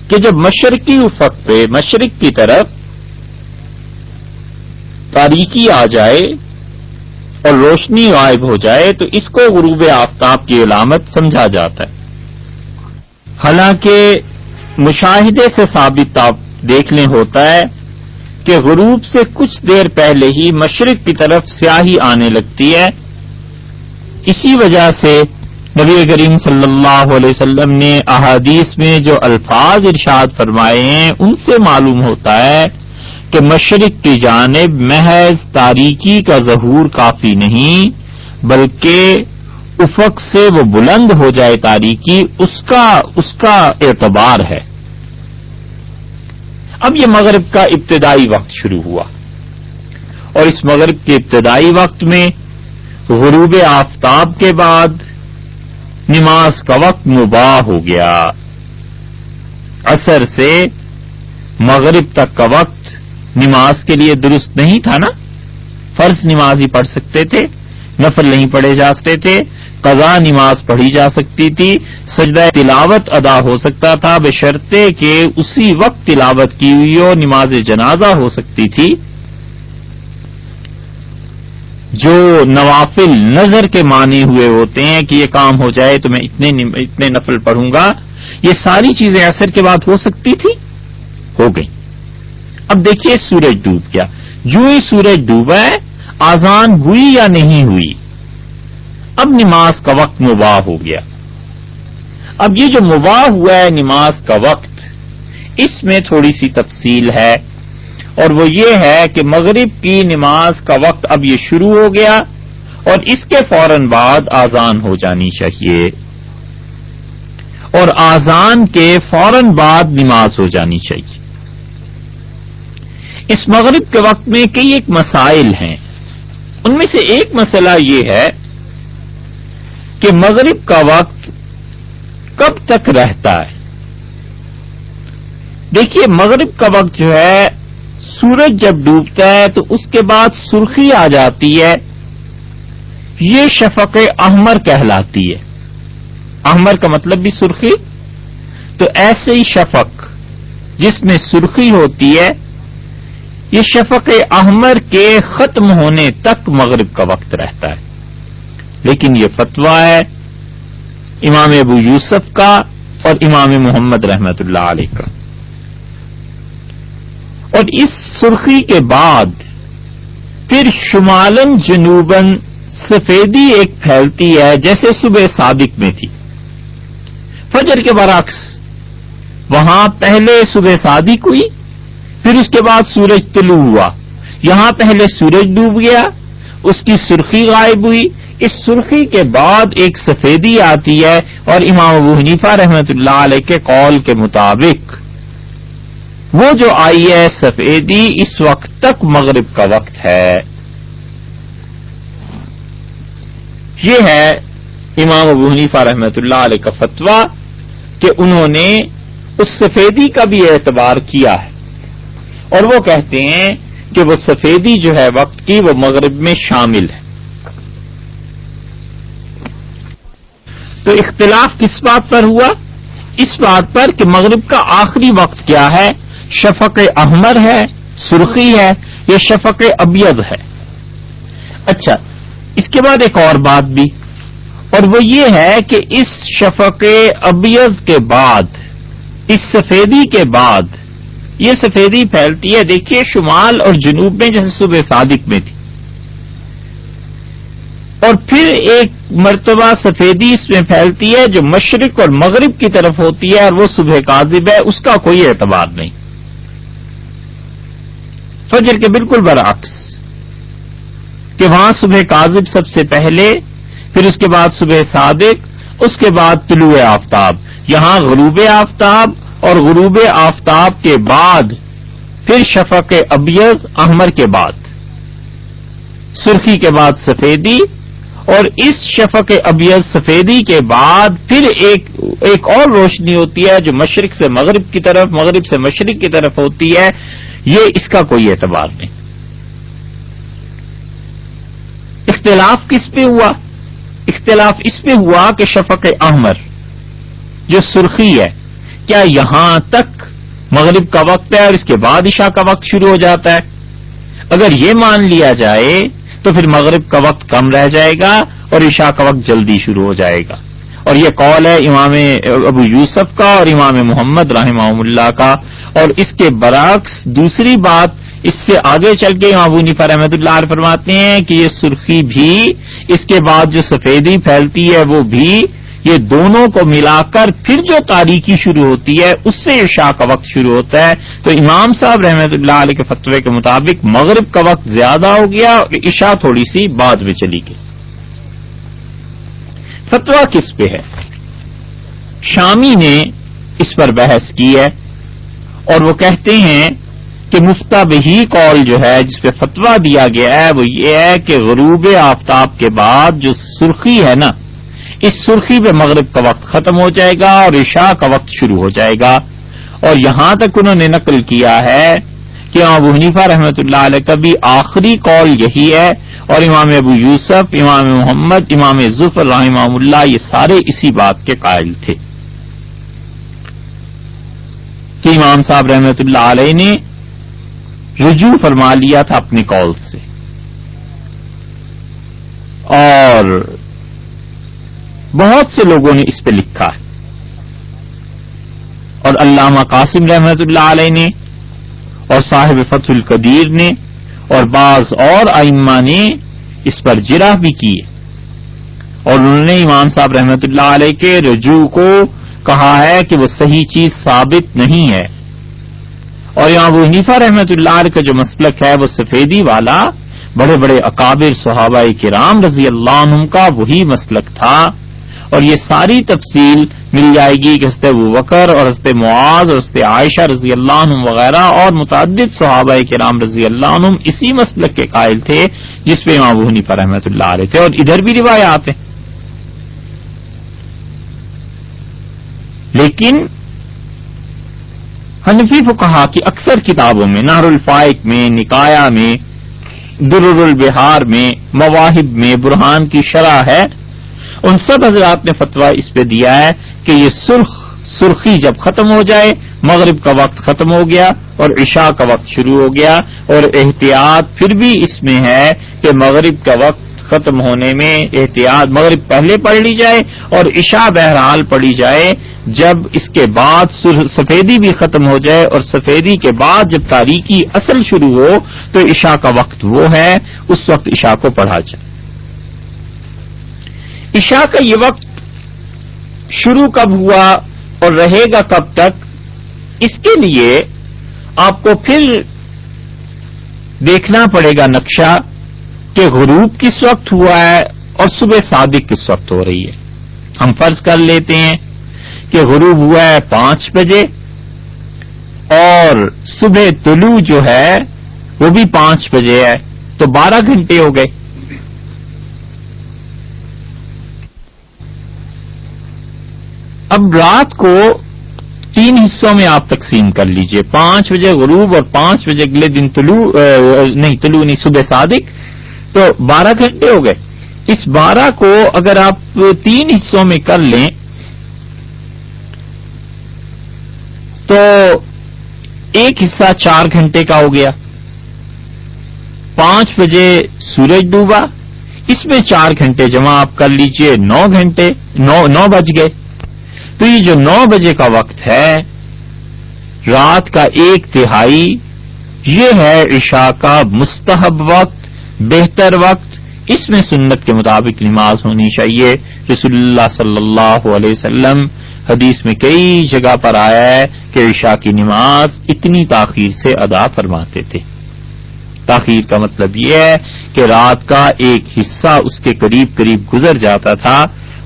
کہ جب مشرقی افق پہ مشرق کی طرف تاریکی آ جائے اور روشنی غائب ہو جائے تو اس کو غروب آفتاب کی علامت سمجھا جاتا ہے. حالانکہ مشاہدے سے ثابت آپ دیکھ لیں ہوتا ہے کہ غروب سے کچھ دیر پہلے ہی مشرق کی طرف سیاہی آنے لگتی ہے. اسی وجہ سے نبی کریم صلی اللہ علیہ وسلم نے احادیث میں جو الفاظ ارشاد فرمائے ہیں ان سے معلوم ہوتا ہے کہ مشرق کی جانب محض تاریکی کا ظہور کافی نہیں بلکہ افق سے وہ بلند ہو جائے تاریکی، اس کا اعتبار ہے. اب یہ مغرب کا ابتدائی وقت شروع ہوا اور اس مغرب کے ابتدائی وقت میں غروب آفتاب کے بعد نماز کا وقت مباح ہو گیا. عصر سے مغرب تک کا وقت نماز کے لیے درست نہیں تھا نا. فرض نماز ہی پڑھ سکتے تھے، نفل نہیں پڑھے جا سکتے تھے، قضا نماز پڑھی جا سکتی تھی، سجدہ تلاوت ادا ہو سکتا تھا بشرطے کہ اسی وقت تلاوت کی ہوئی ہو، نماز جنازہ ہو سکتی تھی. جو نوافل نظر کے مانے ہوئے ہوتے ہیں کہ یہ کام ہو جائے تو میں اتنے نفل پڑھوں گا، یہ ساری چیزیں عصر کے بعد ہو سکتی تھی، ہو گئی. اب دیکھیے سورج ڈوب گیا. جو ہی سورج ڈوبا ہے آذان ہوئی یا نہیں ہوئی، اب نماز کا وقت مباح ہو گیا. اب یہ جو مباح ہوا ہے نماز کا وقت، اس میں تھوڑی سی تفصیل ہے اور وہ یہ ہے کہ مغرب کی نماز کا وقت اب یہ شروع ہو گیا اور اس کے فوراً بعد آذان ہو جانی چاہیے اور آذان کے فوراً بعد نماز ہو جانی چاہیے. اس مغرب کے وقت میں کئی ایک مسائل ہیں. ان میں سے ایک مسئلہ یہ ہے کہ مغرب کا وقت کب تک رہتا ہے. دیکھیے مغرب کا وقت جو ہے سورج جب ڈوبتا ہے تو اس کے بعد سرخی آ جاتی ہے، یہ شفق احمر کہلاتی ہے. احمر کا مطلب بھی سرخی، تو ایسے ہی شفق جس میں سرخی ہوتی ہے یہ شفق احمر کے ختم ہونے تک مغرب کا وقت رہتا ہے. لیکن یہ فتویٰ ہے امام ابو یوسف کا اور امام محمد رحمت اللہ علیہ کا. اور اس سرخی کے بعد پھر شمالن جنوبن سفیدی ایک پھیلتی ہے جیسے صبح صادق میں تھی. فجر کے برعکس وہاں پہلے صبح صادق ہوئی، پھر اس کے بعد سورج طلوع ہوا. یہاں پہلے سورج ڈوب گیا، اس کی سرخی غائب ہوئی، اس سرخی کے بعد ایک سفیدی آتی ہے اور امام ابو حنیفہ رحمۃ اللہ علیہ کے قول کے مطابق وہ جو آئی ہے سفیدی اس وقت تک مغرب کا وقت ہے. یہ ہے امام ابو حنیفہ رحمۃ اللہ علیہ کا فتویٰ کہ انہوں نے اس سفیدی کا بھی اعتبار کیا ہے اور وہ کہتے ہیں کہ وہ سفیدی جو ہے وقت کی وہ مغرب میں شامل ہے. تو اختلاف کس بات پر ہوا؟ اس بات پر کہ مغرب کا آخری وقت کیا ہے، شفق احمر ہے، سرخی ہے، یا شفق ابیض ہے. اچھا، اس کے بعد ایک اور بات بھی، اور وہ یہ ہے کہ اس شفق ابیض کے بعد، اس سفیدی کے بعد یہ سفیدی پھیلتی ہے. دیکھیے شمال اور جنوب میں جیسے صبح صادق میں تھی، اور پھر ایک مرتبہ سفیدی اس میں پھیلتی ہے جو مشرق اور مغرب کی طرف ہوتی ہے اور وہ صبح کاذب ہے، اس کا کوئی اعتبار نہیں. فجر کے بالکل برعکس کہ وہاں صبح کاذب سب سے پہلے، پھر اس کے بعد صبح صادق، اس کے بعد طلوع آفتاب. یہاں غروب آفتاب اور غروب آفتاب کے بعد پھر شفق ابیض احمر کے بعد سرخی کے بعد سفیدی، اور اس شفق ابیض سفیدی کے بعد پھر ایک اور روشنی ہوتی ہے جو مشرق سے مغرب کی طرف، مغرب سے مشرق کی طرف ہوتی ہے. یہ اس کا کوئی اعتبار نہیں. اختلاف کس پہ ہوا؟ اختلاف اس پہ ہوا کہ شفق احمر جو سرخی ہے کیا یہاں تک مغرب کا وقت ہے اور اس کے بعد عشاء کا وقت شروع ہو جاتا ہے؟ اگر یہ مان لیا جائے تو پھر مغرب کا وقت کم رہ جائے گا اور عشاء کا وقت جلدی شروع ہو جائے گا. اور یہ قول ہے امام ابو یوسف کا اور امام محمد رحمہ اللہ کا. اور اس کے برعکس دوسری بات اس سے آگے چل کے امام ابو حنیفہ رحمۃ اللہ علیہ فرماتے ہیں کہ یہ سرخی بھی اس کے بعد جو سفیدی پھیلتی ہے وہ بھی، یہ دونوں کو ملا کر پھر جو تاریکی شروع ہوتی ہے اس سے عشاء کا وقت شروع ہوتا ہے. تو امام صاحب رحمۃ اللہ علیہ کے فتوے کے مطابق مغرب کا وقت زیادہ ہو گیا اور عشاء تھوڑی سی بعد میں چلی گئی. فتویٰ کس پہ ہے؟ شامی نے اس پر بحث کی ہے اور وہ کہتے ہیں کہ مفتبہی قول جو ہے جس پہ فتویٰ دیا گیا ہے وہ یہ ہے کہ غروب آفتاب کے بعد جو سرخی ہے نا، اس سرخی پہ مغرب کا وقت ختم ہو جائے گا اور عشاء کا وقت شروع ہو جائے گا. اور یہاں تک انہوں نے نقل کیا ہے کہ ابو حنیفہ رحمۃ اللہ علیہ کا بھی آخری قول یہی ہے، اور امام ابو یوسف، امام محمد، امام ظفر رحمہ اللہ یہ سارے اسی بات کے قائل تھے کہ امام صاحب رحمۃ اللہ علیہ نے رجوع فرما لیا تھا اپنے قول سے. اور بہت سے لوگوں نے اس پہ لکھا ہے، اور علامہ قاسم رحمۃ اللہ علیہ نے اور صاحب فتح القدیر نے اور بعض اور ائمہ نے اس پر جرح بھی کی ہے، اور انہوں نے امام صاحب رحمۃ اللہ علیہ کے رجوع کو کہا ہے کہ وہ صحیح چیز ثابت نہیں ہے. اور امام ابو حنیفہ رحمۃ اللہ علیہ کا جو مسلک ہے وہ سفیدی والا بڑے بڑے اکابر صحابہ کرام رضی اللہ عنہم کا وہی مسلک تھا. اور یہ ساری تفصیل مل جائے گی کہ حضرت ابوبکر اور حضرت معاذ اور حضرت عائشہ رضی اللہ عنہم وغیرہ اور متعدد صحابہ کرام رضی اللہ عنہم اسی مسلک کے قائل تھے جس پہ امام ابو حنیفہ رحمۃ اللہ علیہ تھے. اور ادھر بھی روایات ہیں، لیکن حنفی فقہا کی اکثر کتابوں میں، نہر الفائق میں، نکایا میں، درر البحار میں، مواہب میں، برہان کی شرح ہے، ان سب حضرات نے فتویٰ اس پہ دیا ہے کہ یہ سرخی جب ختم ہو جائے، مغرب کا وقت ختم ہو گیا اور عشاء کا وقت شروع ہو گیا. اور احتیاط پھر بھی اس میں ہے کہ مغرب کا وقت ختم ہونے میں احتیاط مغرب پہلے پڑھ لی جائے اور عشاء بہرحال پڑھی جائے جب اس کے بعد سفیدی بھی ختم ہو جائے، اور سفیدی کے بعد جب تاریکی اصل شروع ہو تو عشاء کا وقت وہ ہے، اس وقت عشاء کو پڑھا جائے. عشاء کا یہ وقت شروع کب ہوا اور رہے گا کب تک، اس کے لیے آپ کو پھر دیکھنا پڑے گا نقشہ کہ غروب کس وقت ہوا ہے اور صبح صادق کس وقت ہو رہی ہے. ہم فرض کر لیتے ہیں کہ غروب ہوا ہے 5 بجے اور صبح طلوع جو ہے وہ بھی 5 بجے ہے، تو 12 گھنٹے ہو گئے. اب رات کو 3 حصوں میں آپ تقسیم کر لیجئے، 5 بجے غروب اور 5 بجے اگلے دن طلوع نہیں صبح صادق، تو 12 گھنٹے ہو گئے. اس 12 کو اگر آپ 3 حصوں میں کر لیں تو ایک حصہ 4 گھنٹے کا ہو گیا. 5 بجے سورج ڈوبا، اس میں 4 گھنٹے جمع آپ کر لیجئے، 9 گھنٹے، 9 بج گئے. تو یہ جو 9 بجے کا وقت ہے، رات کا 1/3، یہ ہے عشاء کا مستحب وقت، بہتر وقت. اس میں سنت کے مطابق نماز ہونی چاہیے. رسول اللہ صلی اللہ علیہ وسلم حدیث میں کئی جگہ پر آیا ہے کہ عشاء کی نماز اتنی تاخیر سے ادا فرماتے تھے. تاخیر کا مطلب یہ ہے کہ رات کا ایک حصہ اس کے قریب گزر جاتا تھا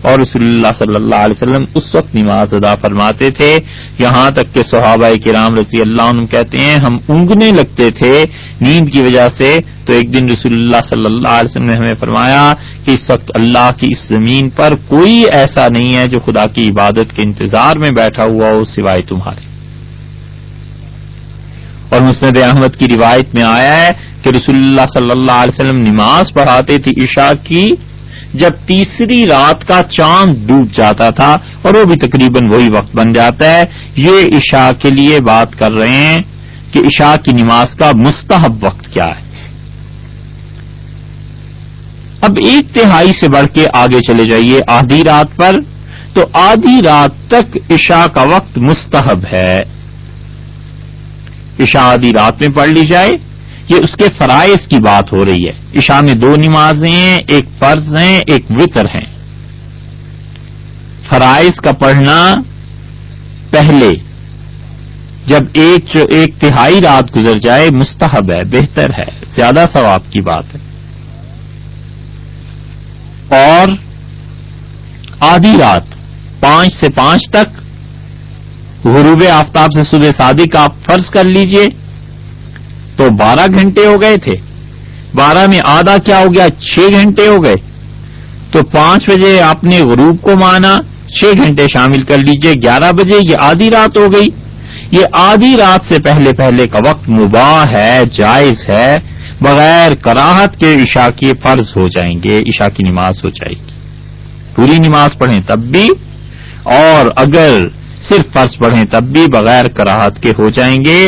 اور رسول اللہ صلی اللہ علیہ وسلم اس وقت نماز ادا فرماتے تھے. یہاں تک کہ صحابہ کرام رضی اللہ عنہم کہتے ہیں ہم اونگنے لگتے تھے نیند کی وجہ سے. تو ایک دن رسول اللہ صلی اللہ علیہ وسلم نے ہمیں فرمایا کہ اس وقت اللہ کی اس زمین پر کوئی ایسا نہیں ہے جو خدا کی عبادت کے انتظار میں بیٹھا ہوا ہو سوائے تمہارے. اور مسند احمد کی روایت میں آیا ہے کہ رسول اللہ صلی اللہ علیہ وسلم نماز پڑھاتے تھے عشاء کی جب تیسری رات کا چاند ڈوب جاتا تھا، اور وہ بھی تقریباً وہی وقت بن جاتا ہے. یہ عشاء کے لیے بات کر رہے ہیں کہ عشاء کی نماز کا مستحب وقت کیا ہے. اب 1/3 سے بڑھ کے آگے چلے جائیے آدھی رات پر، تو آدھی رات تک عشاء کا وقت مستحب ہے، عشاء آدھی رات میں پڑھ لی جائے. یہ اس کے فرائض کی بات ہو رہی ہے. عشاء میں 2 نمازیں ہیں، ایک فرض ہیں ایک وتر ہیں. فرائض کا پڑھنا پہلے جب 1/3 رات گزر جائے مستحب ہے، بہتر ہے، زیادہ ثواب کی بات ہے. اور آدھی رات 5 سے 5 تک، غروب آفتاب سے صبح صادق آپ فرض کر لیجئے تو 12 گھنٹے ہو گئے تھے. 12 میں آدھا کیا ہو گیا؟ 6 گھنٹے ہو گئے. تو 5 بجے آپ نے غروب کو مانا، 6 گھنٹے شامل کر لیجئے، 11 بجے یہ آدھی رات ہو گئی. یہ آدھی رات سے پہلے پہلے کا وقت مباح ہے، جائز ہے، بغیر کراہت کے عشاء کے فرض ہو جائیں گے، عشاء کی نماز ہو جائے گی. پوری نماز پڑھیں تب بھی، اور اگر صرف فرض پڑھیں تب بھی بغیر کراہت کے ہو جائیں گے.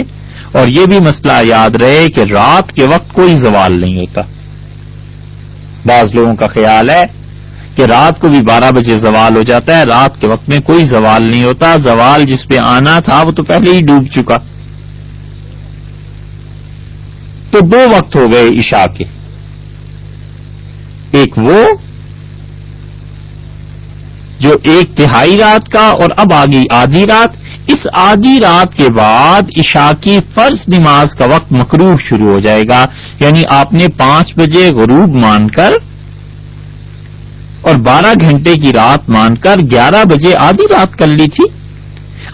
اور یہ بھی مسئلہ یاد رہے کہ رات کے وقت کوئی زوال نہیں ہوتا. بعض لوگوں کا خیال ہے کہ رات کو بھی 12 بجے زوال ہو جاتا ہے، رات کے وقت میں کوئی زوال نہیں ہوتا. زوال جس پہ آنا تھا وہ تو پہلے ہی ڈوب چکا. تو 2 وقت ہو گئے عشاء کے، ایک وہ جو 1/3 رات کا، اور اب آگئی آدھی رات. اس آدھی رات کے بعد عشاء کی فرض نماز کا وقت مکروہ شروع ہو جائے گا. یعنی آپ نے 5 بجے غروب مان کر اور 12 گھنٹے کی رات مان کر 11 بجے آدھی رات کر لی تھی.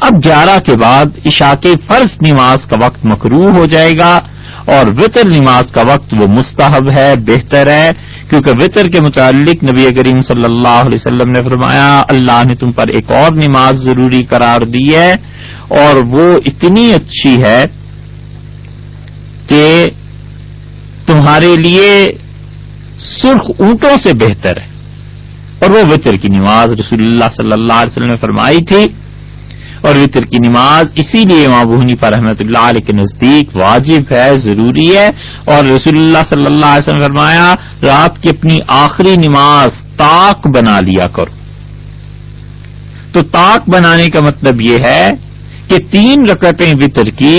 اب 11 کے بعد عشاء کے فرض نماز کا وقت مکروہ ہو جائے گا، اور وتر نماز کا وقت وہ مستحب ہے، بہتر ہے. کیونکہ وتر کے متعلق نبی کریم صلی اللہ علیہ وسلم نے فرمایا اللہ نے تم پر ایک اور نماز ضروری قرار دی ہے، اور وہ اتنی اچھی ہے کہ تمہارے لیے سرخ اونٹوں سے بہتر ہے. اور وہ وتر کی نماز رسول اللہ صلی اللہ علیہ وسلم نے فرمائی تھی. اور وتر کی نماز اسی لیے امام ابو حنیفہ رحمۃ اللہ علیہ کے نزدیک واجب ہے، ضروری ہے. اور رسول اللہ صلی اللہ علیہ وسلم نے فرمایا رات کی اپنی آخری نماز طاق بنا لیا کرو. تو طاق بنانے کا مطلب یہ ہے کہ 3 رکعتیں وتر کی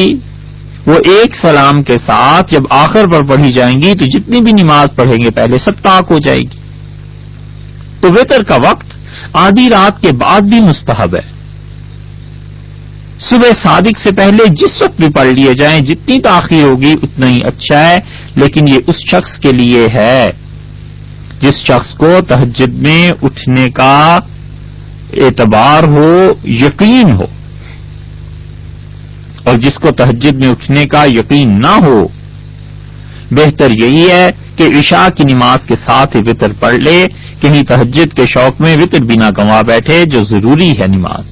وہ ایک سلام کے ساتھ جب آخر پر پڑھی جائیں گی تو جتنی بھی نماز پڑھیں گے پہلے سب طاق ہو جائے گی. تو وتر کا وقت آدھی رات کے بعد بھی مستحب ہے. صبح صادق سے پہلے جس وقت بھی پڑھ لیے جائیں، جتنی تاخیر ہوگی اتنا ہی اچھا ہے. لیکن یہ اس شخص کے لیے ہے جس شخص کو تہجد میں اٹھنے کا اعتبار ہو، یقین ہو. اور جس کو تہجد میں اٹھنے کا یقین نہ ہو، بہتر یہی ہے کہ عشاء کی نماز کے ساتھ ہی وتر پڑھ لے. کہیں تہجد کے شوق میں وتر بھی نہ گنوا بیٹھے جو ضروری ہے نماز.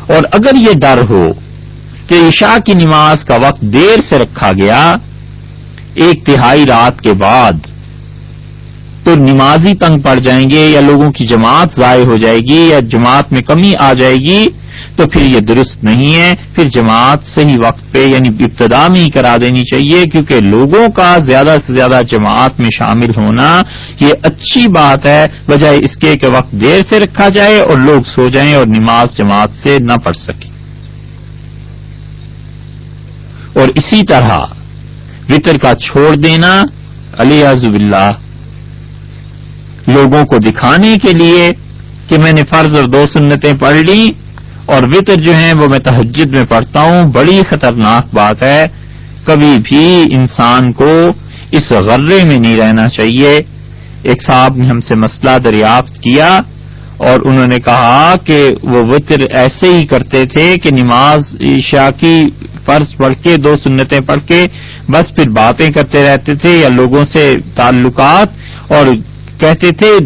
اور اگر یہ ڈر ہو کہ عشاء کی نماز کا وقت دیر سے رکھا گیا 1/3 رات کے بعد، تو نمازی تنگ پڑ جائیں گے یا لوگوں کی جماعت ضائع ہو جائے گی یا جماعت میں کمی آ جائے گی، تو پھر یہ درست نہیں ہے. پھر جماعت صحیح وقت پہ یعنی ابتدا میں ہی کرا دینی چاہیے، کیونکہ لوگوں کا زیادہ سے زیادہ جماعت میں شامل ہونا یہ اچھی بات ہے، بجائے اس کے کہ وقت دیر سے رکھا جائے اور لوگ سو جائیں اور نماز جماعت سے نہ پڑھ سکیں. اور اسی طرح وتر کا چھوڑ دینا الیاذ باللہ لوگوں کو دکھانے کے لیے کہ میں نے فرض اور 2 سنتیں پڑھ لی اور وتر جو ہیں وہ میں تہجد میں پڑھتا ہوں، بڑی خطرناک بات ہے. کبھی بھی انسان کو اس غرے میں نہیں رہنا چاہیے. ایک صاحب نے ہم سے مسئلہ دریافت کیا اور انہوں نے کہا کہ وہ وتر ایسے ہی کرتے تھے کہ نماز عشاء کی فرض پڑھ کے 2 سنتیں پڑھ کے بس پھر باتیں کرتے رہتے تھے یا لوگوں سے تعلقات، اور کہتے تھے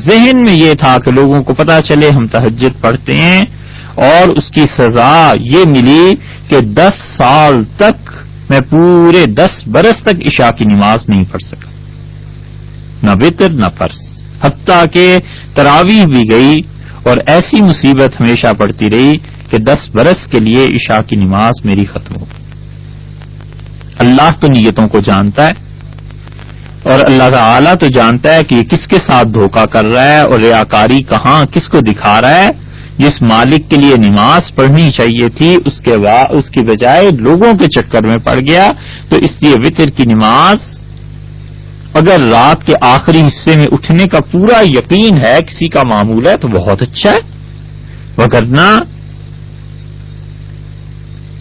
ذہن میں یہ تھا کہ لوگوں کو پتہ چلے ہم تہجد پڑھتے ہیں. اور اس کی سزا یہ ملی کہ 10 سال تک میں پورے 10 برس تک عشاء کی نماز نہیں پڑھ سکا، نہ وتر نہ فرض، حتیٰ کہ تراویح بھی گئی اور ایسی مصیبت ہمیشہ پڑتی رہی کہ 10 برس کے لیے عشاء کی نماز میری ختم ہو. اللہ تو نیتوں کو جانتا ہے. اور اللہ تعالیٰ تو جانتا ہے کہ یہ کس کے ساتھ دھوکہ کر رہا ہے اور ریاکاری کہاں کس کو دکھا رہا ہے. جس مالک کے لیے نماز پڑھنی چاہیے تھی اس کی بجائے لوگوں کے چکر میں پڑ گیا. تو اس لیے وتر کی نماز اگر رات کے آخری حصے میں اٹھنے کا پورا یقین ہے کسی کا معمول ہے تو بہت اچھا ہے، وگرنہ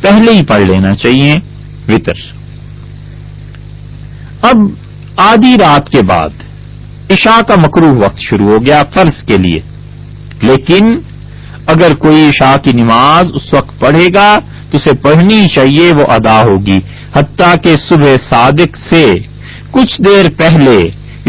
پہلے ہی پڑھ لینا چاہیے وتر. اب آدھی رات کے بعد عشاء کا مکروہ وقت شروع ہو گیا فرض کے لیے، لیکن اگر کوئی عشاء کی نماز اس وقت پڑھے گا تو اسے پڑھنی چاہیے، وہ ادا ہوگی، حتیٰ کہ صبح صادق سے کچھ دیر پہلے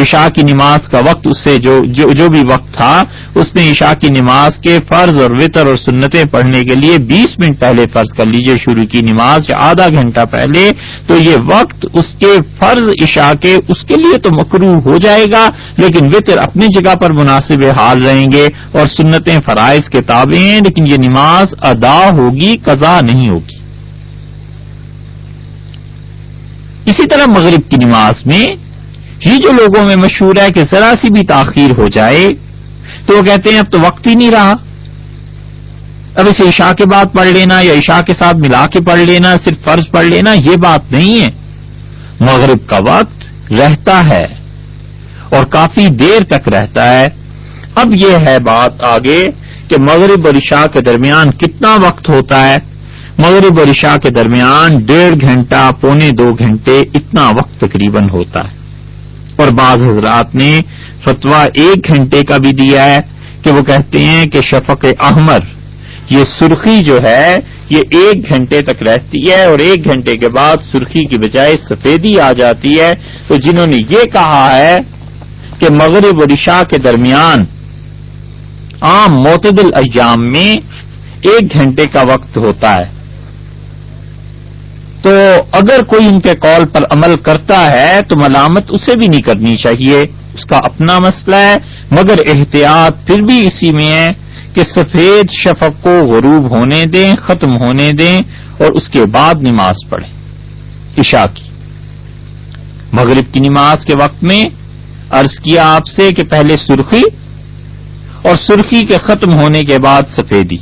عشاء کی نماز کا وقت اس سے جو بھی وقت تھا اس نے عشاء کی نماز کے فرض اور وتر اور سنتیں پڑھنے کے لیے 20 منٹ پہلے فرض کر لیجئے شروع کی نماز یا آدھا گھنٹہ پہلے، تو یہ وقت اس کے فرض عشاء کے اس کے لیے تو مکروہ ہو جائے گا، لیکن وتر اپنی جگہ پر مناسب حال رہیں گے اور سنتیں فرائض کے تابع ہیں، لیکن یہ نماز ادا ہوگی، قضا نہیں ہوگی. اسی طرح مغرب کی نماز میں یہ جو لوگوں میں مشہور ہے کہ ذرا سی بھی تاخیر ہو جائے تو وہ کہتے ہیں اب تو وقت ہی نہیں رہا، اب اسے عشاء کے بعد پڑھ لینا یا عشاء کے ساتھ ملا کے پڑھ لینا، صرف فرض پڑھ لینا، یہ بات نہیں ہے. مغرب کا وقت رہتا ہے اور کافی دیر تک رہتا ہے. اب یہ ہے بات آگے کہ مغرب اور عشاء کے درمیان کتنا وقت ہوتا ہے. مغرب اور عشاء کے درمیان 1.5 گھنٹہ پونے 2 گھنٹے اتنا وقت تقریباً ہوتا ہے، اور بعض حضرات نے فتویٰ 1 گھنٹے کا بھی دیا ہے کہ وہ کہتے ہیں کہ شفق احمر یہ سرخی جو ہے یہ 1 گھنٹے تک رہتی ہے اور 1 گھنٹے کے بعد سرخی کی بجائے سفیدی آ جاتی ہے. تو جنہوں نے یہ کہا ہے کہ مغرب اور عشاء کے درمیان عام معتدل ایام میں 1 گھنٹے کا وقت ہوتا ہے، تو اگر کوئی ان کے قول پر عمل کرتا ہے تو ملامت اسے بھی نہیں کرنی چاہیے، اس کا اپنا مسئلہ ہے، مگر احتیاط پھر بھی اسی میں ہے کہ سفید شفق کو غروب ہونے دیں، ختم ہونے دیں اور اس کے بعد نماز پڑھیں عشاء کی. مغرب کی نماز کے وقت میں عرض کیا آپ سے کہ پہلے سرخی اور سرخی کے ختم ہونے کے بعد سفیدی،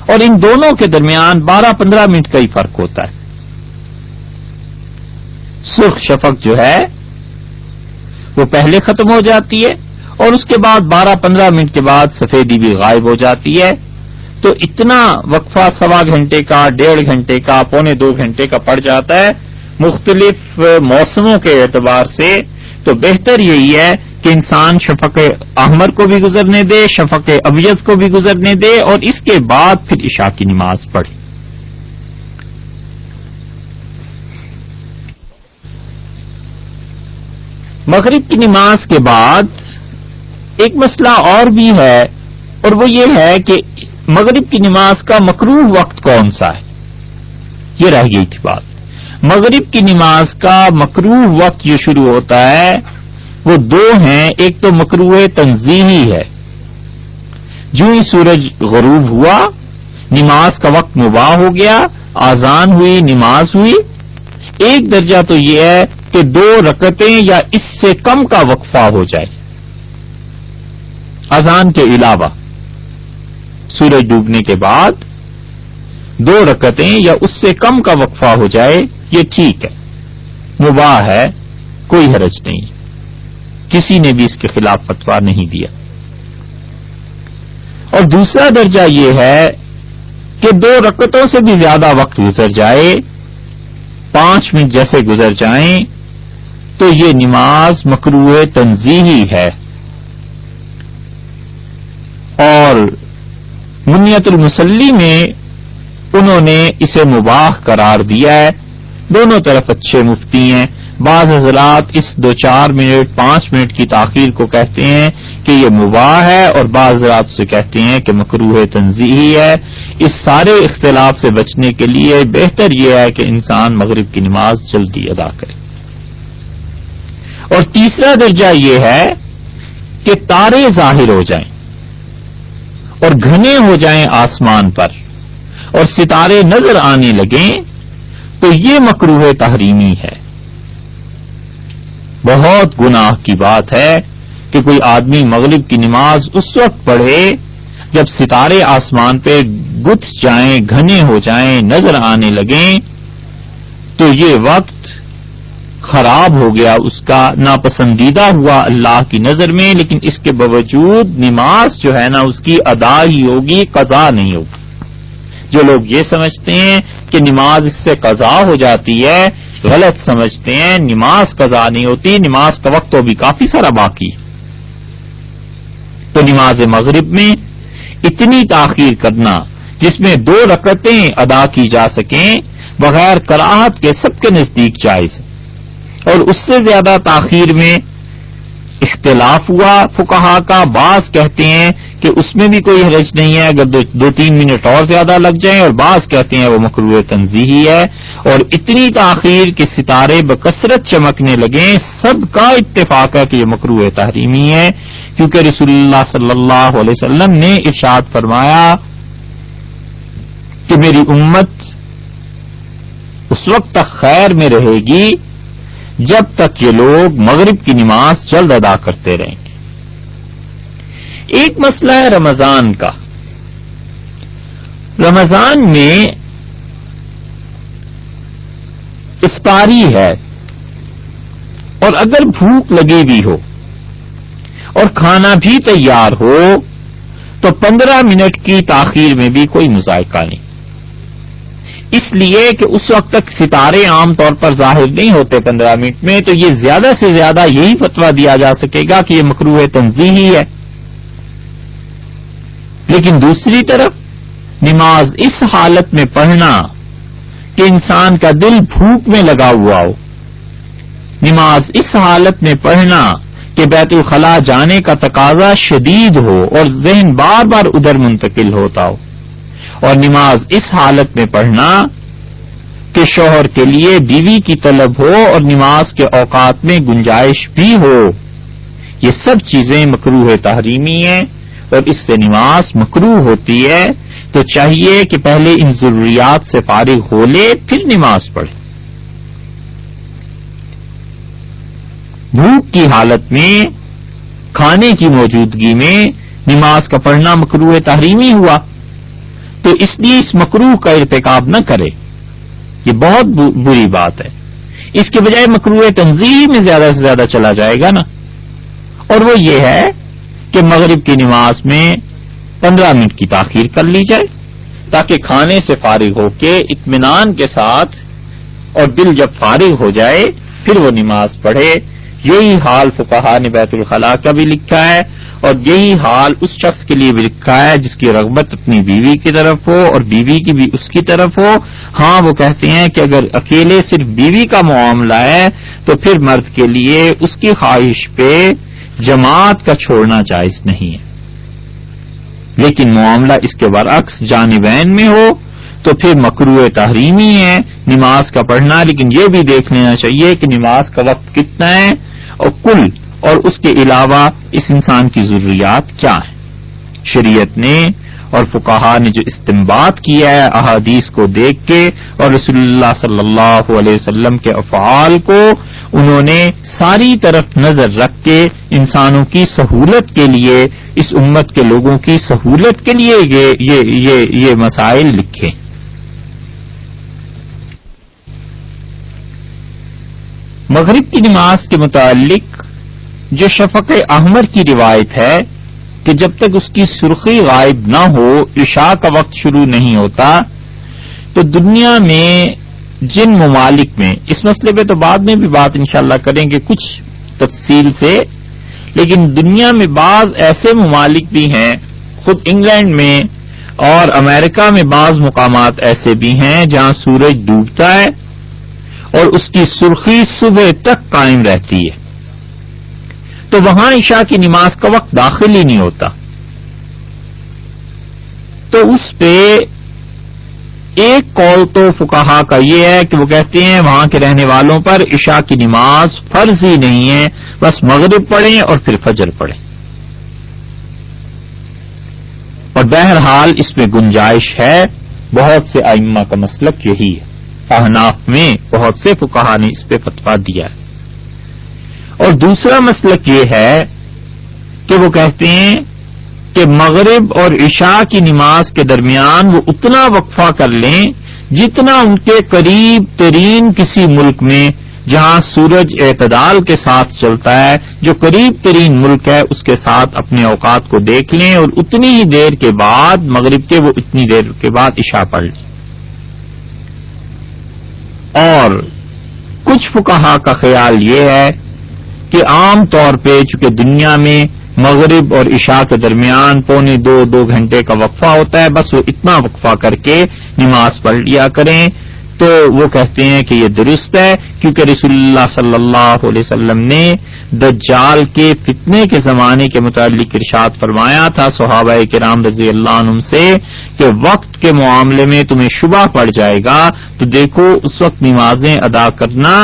اور ان دونوں کے درمیان 12-15 منٹ کا ہی فرق ہوتا ہے. سرخ شفق جو ہے وہ پہلے ختم ہو جاتی ہے اور اس کے بعد 12-15 منٹ کے بعد سفیدی بھی غائب ہو جاتی ہے. تو اتنا وقفہ 1.25 گھنٹے کا، 1.5 گھنٹے کا، پونے 2 گھنٹے کا پڑ جاتا ہے مختلف موسموں کے اعتبار سے. تو بہتر یہی ہے کہ انسان شفق احمر کو بھی گزرنے دے، شفق ابیض کو بھی گزرنے دے اور اس کے بعد پھر عشاء کی نماز پڑھے. مغرب کی نماز کے بعد ایک مسئلہ اور بھی ہے، اور وہ یہ ہے کہ مغرب کی نماز کا مکروہ وقت کون سا ہے. یہ رہ گئی تھی بات. مغرب کی نماز کا مکروہ وقت جو شروع ہوتا ہے وہ 2 ہیں. ایک تو مکروہ تنزیہی ہے، جو ہی سورج غروب ہوا نماز کا وقت مباح ہو گیا، اذان ہوئی، نماز ہوئی. ایک درجہ تو یہ ہے کہ 2 رکعتیں یا اس سے کم کا وقفہ ہو جائے اذان کے علاوہ، سورج ڈوبنے کے بعد 2 رکعتیں یا اس سے کم کا وقفہ ہو جائے، یہ ٹھیک ہے، مباح ہے، کوئی حرج نہیں، کسی نے بھی اس کے خلاف فتویٰ نہیں دیا. اور دوسرا درجہ یہ ہے کہ 2 رکعتوں سے بھی زیادہ وقت گزر جائے، 5 منٹ جیسے گزر جائیں، تو یہ نماز مکروہ تنزیہی ہے. اور منیت المصلی میں انہوں نے اسے مباح قرار دیا ہے. دونوں طرف اچھے مفتی ہیں. بعض حضرات اس 2-4 منٹ 5 منٹ کی تاخیر کو کہتے ہیں کہ یہ مباح ہے، اور بعض حضرات سے کہتے ہیں کہ مکروہ تنزیہی ہے. اس سارے اختلاف سے بچنے کے لیے بہتر یہ ہے کہ انسان مغرب کی نماز جلدی ادا کرے. اور تیسرا درجہ یہ ہے کہ تارے ظاہر ہو جائیں اور گھنے ہو جائیں آسمان پر اور ستارے نظر آنے لگیں، تو یہ مکروہ تحریمی ہے. بہت گناہ کی بات ہے کہ کوئی آدمی مغرب کی نماز اس وقت پڑھے جب ستارے آسمان پہ گتھ جائیں، گھنے ہو جائیں، نظر آنے لگیں، تو یہ وقت خراب ہو گیا، اس کا ناپسندیدہ ہوا اللہ کی نظر میں، لیکن اس کے باوجود نماز جو ہے نا اس کی ادا ہی ہوگی، قضا نہیں ہوگی۔ جو لوگ یہ سمجھتے ہیں کہ نماز اس سے قضا ہو جاتی ہے، غلط سمجھتے ہیں، نماز قضا نہیں ہوتی، نماز کا وقت تو ابھی کافی سارا باقی۔ تو نماز مغرب میں اتنی تاخیر کرنا جس میں 2 رکعتیں ادا کی جا سکیں بغیر کراہت کے سب کے نزدیک جائز ہے، اور اس سے زیادہ تاخیر میں اختلاف ہوا فقہا کا۔ بعض کہتے ہیں کہ اس میں بھی کوئی حرج نہیں ہے اگر 2-3 منٹ اور زیادہ لگ جائیں، اور بعض کہتے ہیں وہ مکروہ تنزیہی ہے، اور اتنی تاخیر کہ ستارے بکثرت چمکنے لگیں، سب کا اتفاق ہے کہ یہ مکروہ تحریمی ہے، کیونکہ رسول اللہ صلی اللہ علیہ وسلم نے ارشاد فرمایا کہ میری امت اس وقت تک خیر میں رہے گی جب تک یہ لوگ مغرب کی نماز جلد ادا کرتے رہیں گے۔ ایک مسئلہ ہے رمضان کا۔ رمضان میں افطاری ہے، اور اگر بھوک لگی بھی ہو اور کھانا بھی تیار ہو تو 15 منٹ کی تاخیر میں بھی کوئی مذائقہ نہیں، اس لیے کہ اس وقت تک ستارے عام طور پر ظاہر نہیں ہوتے 15 منٹ میں، تو یہ زیادہ سے زیادہ یہی فتویٰ دیا جا سکے گا کہ یہ مکروہ تنزیہی ہے۔ لیکن دوسری طرف نماز اس حالت میں پڑھنا کہ انسان کا دل بھوک میں لگا ہوا ہو، نماز اس حالت میں پڑھنا کہ بیت الخلاء جانے کا تقاضا شدید ہو اور ذہن بار بار ادھر منتقل ہوتا ہو، اور نماز اس حالت میں پڑھنا کہ شوہر کے لیے بیوی کی طلب ہو اور نماز کے اوقات میں گنجائش بھی ہو، یہ سب چیزیں مکروہ تحریمی ہیں، اور اس سے نماز مکروہ ہوتی ہے۔ تو چاہیے کہ پہلے ان ضروریات سے فارغ ہو لے پھر نماز پڑھے۔ بھوک کی حالت میں کھانے کی موجودگی میں نماز کا پڑھنا مکروہ تحریمی ہوا، تو اس لیے اس مکروہ کا ارتکاب نہ کرے، یہ بہت بری بات ہے۔ اس کے بجائے مکروہ تنزیہی میں زیادہ سے زیادہ چلا جائے گا نا، اور وہ یہ ہے کہ مغرب کی نماز میں 15 منٹ کی تاخیر کر لی جائے تاکہ کھانے سے فارغ ہو کے اطمینان کے ساتھ، اور دل جب فارغ ہو جائے پھر وہ نماز پڑھے۔ یہی حال فقہا نے بیت الخلاء کا بھی لکھا ہے، اور یہی حال اس شخص کے لیے بھی لکھا ہے جس کی رغبت اپنی بیوی کی طرف ہو اور بیوی کی بھی اس کی طرف ہو۔ ہاں وہ کہتے ہیں کہ اگر اکیلے صرف بیوی کا معاملہ ہے تو پھر مرد کے لیے اس کی خواہش پہ جماعت کا چھوڑنا جائز نہیں ہے، لیکن معاملہ اس کے برعکس جانبین میں ہو تو پھر مکروہ تحریمی ہے نماز کا پڑھنا۔ لیکن یہ بھی دیکھ لینا چاہیے کہ نماز کا وقت کتنا ہے اور کل، اور اس کے علاوہ اس انسان کی ضروریات کیا ہیں۔ شریعت نے اور فقہا نے جو استنباط کیا ہے احادیث کو دیکھ کے اور رسول اللہ صلی اللہ علیہ وسلم کے افعال کو، انہوں نے ساری طرف نظر رکھ کے انسانوں کی سہولت کے لیے، اس امت کے لوگوں کی سہولت کے لیے یہ مسائل لکھے۔ مغرب کی نماز کے متعلق جو شفق احمر کی روایت ہے کہ جب تک اس کی سرخی غائب نہ ہو عشاء کا وقت شروع نہیں ہوتا، تو دنیا میں جن ممالک میں، اس مسئلے پہ تو بعد میں بھی بات انشاءاللہ کریں گے کچھ تفصیل سے، لیکن دنیا میں بعض ایسے ممالک بھی ہیں، خود انگلینڈ میں اور امریکہ میں بعض مقامات ایسے بھی ہیں جہاں سورج ڈوبتا ہے اور اس کی سرخی صبح تک قائم رہتی ہے، تو وہاں عشاء کی نماز کا وقت داخل ہی نہیں ہوتا۔ تو اس پہ ایک قول تو فقہا کا یہ ہے کہ وہ کہتے ہیں وہاں کے رہنے والوں پر عشاء کی نماز فرض ہی نہیں ہے، بس مغرب پڑھیں اور پھر فجر پڑھیں، اور بہرحال اس میں گنجائش ہے۔ بہت سے ائمہ کا مسلک یہی ہے، احناف میں بہت سے فقہا نے اس پہ فتویٰ دیا ہے، اور دوسرا مسلک یہ ہے کہ وہ کہتے ہیں کہ مغرب اور عشاء کی نماز کے درمیان وہ اتنا وقفہ کر لیں جتنا ان کے قریب ترین کسی ملک میں جہاں سورج اعتدال کے ساتھ چلتا ہے، جو قریب ترین ملک ہے اس کے ساتھ اپنے اوقات کو دیکھ لیں اور اتنی ہی دیر کے بعد مغرب کے وہ اتنی دیر کے بعد عشاء پڑھ لیں۔ اور کچھ فقہا کا خیال یہ ہے کہ عام طور پہ چونکہ دنیا میں مغرب اور عشاء کے درمیان پونے دو گھنٹے کا وقفہ ہوتا ہے، بس وہ اتنا وقفہ کر کے نماز پڑھ لیا کریں، تو وہ کہتے ہیں کہ یہ درست ہے، کیونکہ رسول اللہ صلی اللہ علیہ وسلم نے دجال کے فتنے کے زمانے کے متعلق ارشاد فرمایا تھا صحابہ کرام رضی اللہ عنہم سے کہ وقت کے معاملے میں تمہیں شبہ پڑ جائے گا تو دیکھو اس وقت نمازیں ادا کرنا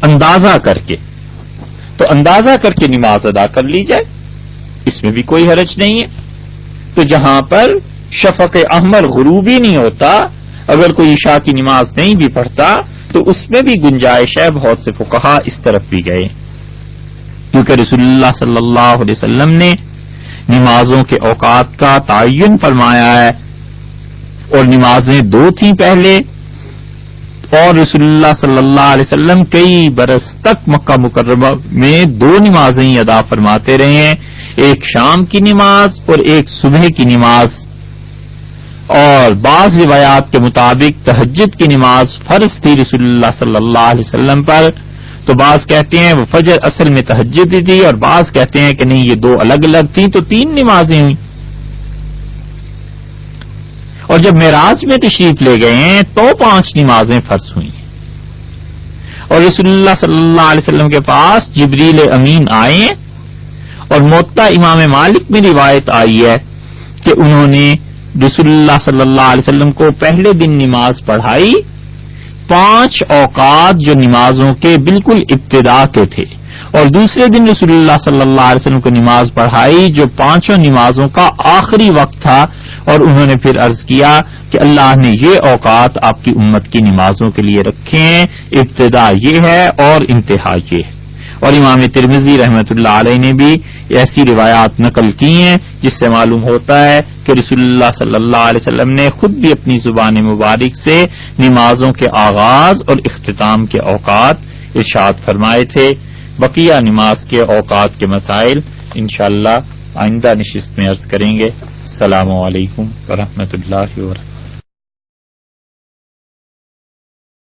اندازہ کر کے، تو اندازہ کر کے نماز ادا کر لی جائے، اس میں بھی کوئی حرج نہیں ہے۔ تو جہاں پر شفق احمر غروبی نہیں ہوتا، اگر کوئی عشاء کی نماز نہیں بھی پڑھتا تو اس میں بھی گنجائش ہے، بہت سے فقہا اس طرف بھی گئے، کیونکہ رسول اللہ صلی اللہ علیہ وسلم نے نمازوں کے اوقات کا تعین فرمایا ہے، اور نمازیں دو تھیں پہلے، اور رسول اللہ صلی اللہ علیہ وسلم کئی برس تک مکہ مکرمہ میں دو نمازیں ہی ادا فرماتے رہے ہیں، ایک شام کی نماز اور ایک صبح کی نماز، اور بعض روایات کے مطابق تہجد کی نماز فرض تھی رسول اللہ صلی اللہ علیہ وسلم پر، تو بعض کہتے ہیں وہ فجر اصل میں تہجد ہی تھی، اور بعض کہتے ہیں کہ نہیں یہ دو الگ الگ تھیں، تو تین نمازیں ہوئیں۔ اور جب معراج میں تشریف لے گئے ہیں تو 5 نمازیں فرض ہوئی ہیں، اور رسول اللہ صلی اللہ علیہ وسلم کے پاس جبریل امین آئے، اور موطا امام مالک میں روایت آئی ہے کہ انہوں نے رسول اللہ صلی اللہ علیہ وسلم کو پہلے دن نماز پڑھائی 5 اوقات جو نمازوں کے بالکل ابتدا کے تھے، اور دوسرے دن رسول اللہ صلی اللہ علیہ وسلم کو نماز پڑھائی جو 5 نمازوں کا آخری وقت تھا، اور انہوں نے پھر عرض کیا کہ اللہ نے یہ اوقات آپ کی امت کی نمازوں کے لیے رکھے ہیں، ابتدا یہ ہے اور انتہا یہ ہے۔ اور امام ترمذی رحمۃ اللہ علیہ نے بھی ایسی روایات نقل کی ہیں جس سے معلوم ہوتا ہے کہ رسول اللہ صلی اللہ علیہ وسلم نے خود بھی اپنی زبان مبارک سے نمازوں کے آغاز اور اختتام کے اوقات ارشاد فرمائے تھے۔ بقیہ نماز کے اوقات کے مسائل انشاءاللہ آئندہ نشست میں عرض کریں گے۔ السلام علیکم ورحمۃ اللہ وبرکاتہ۔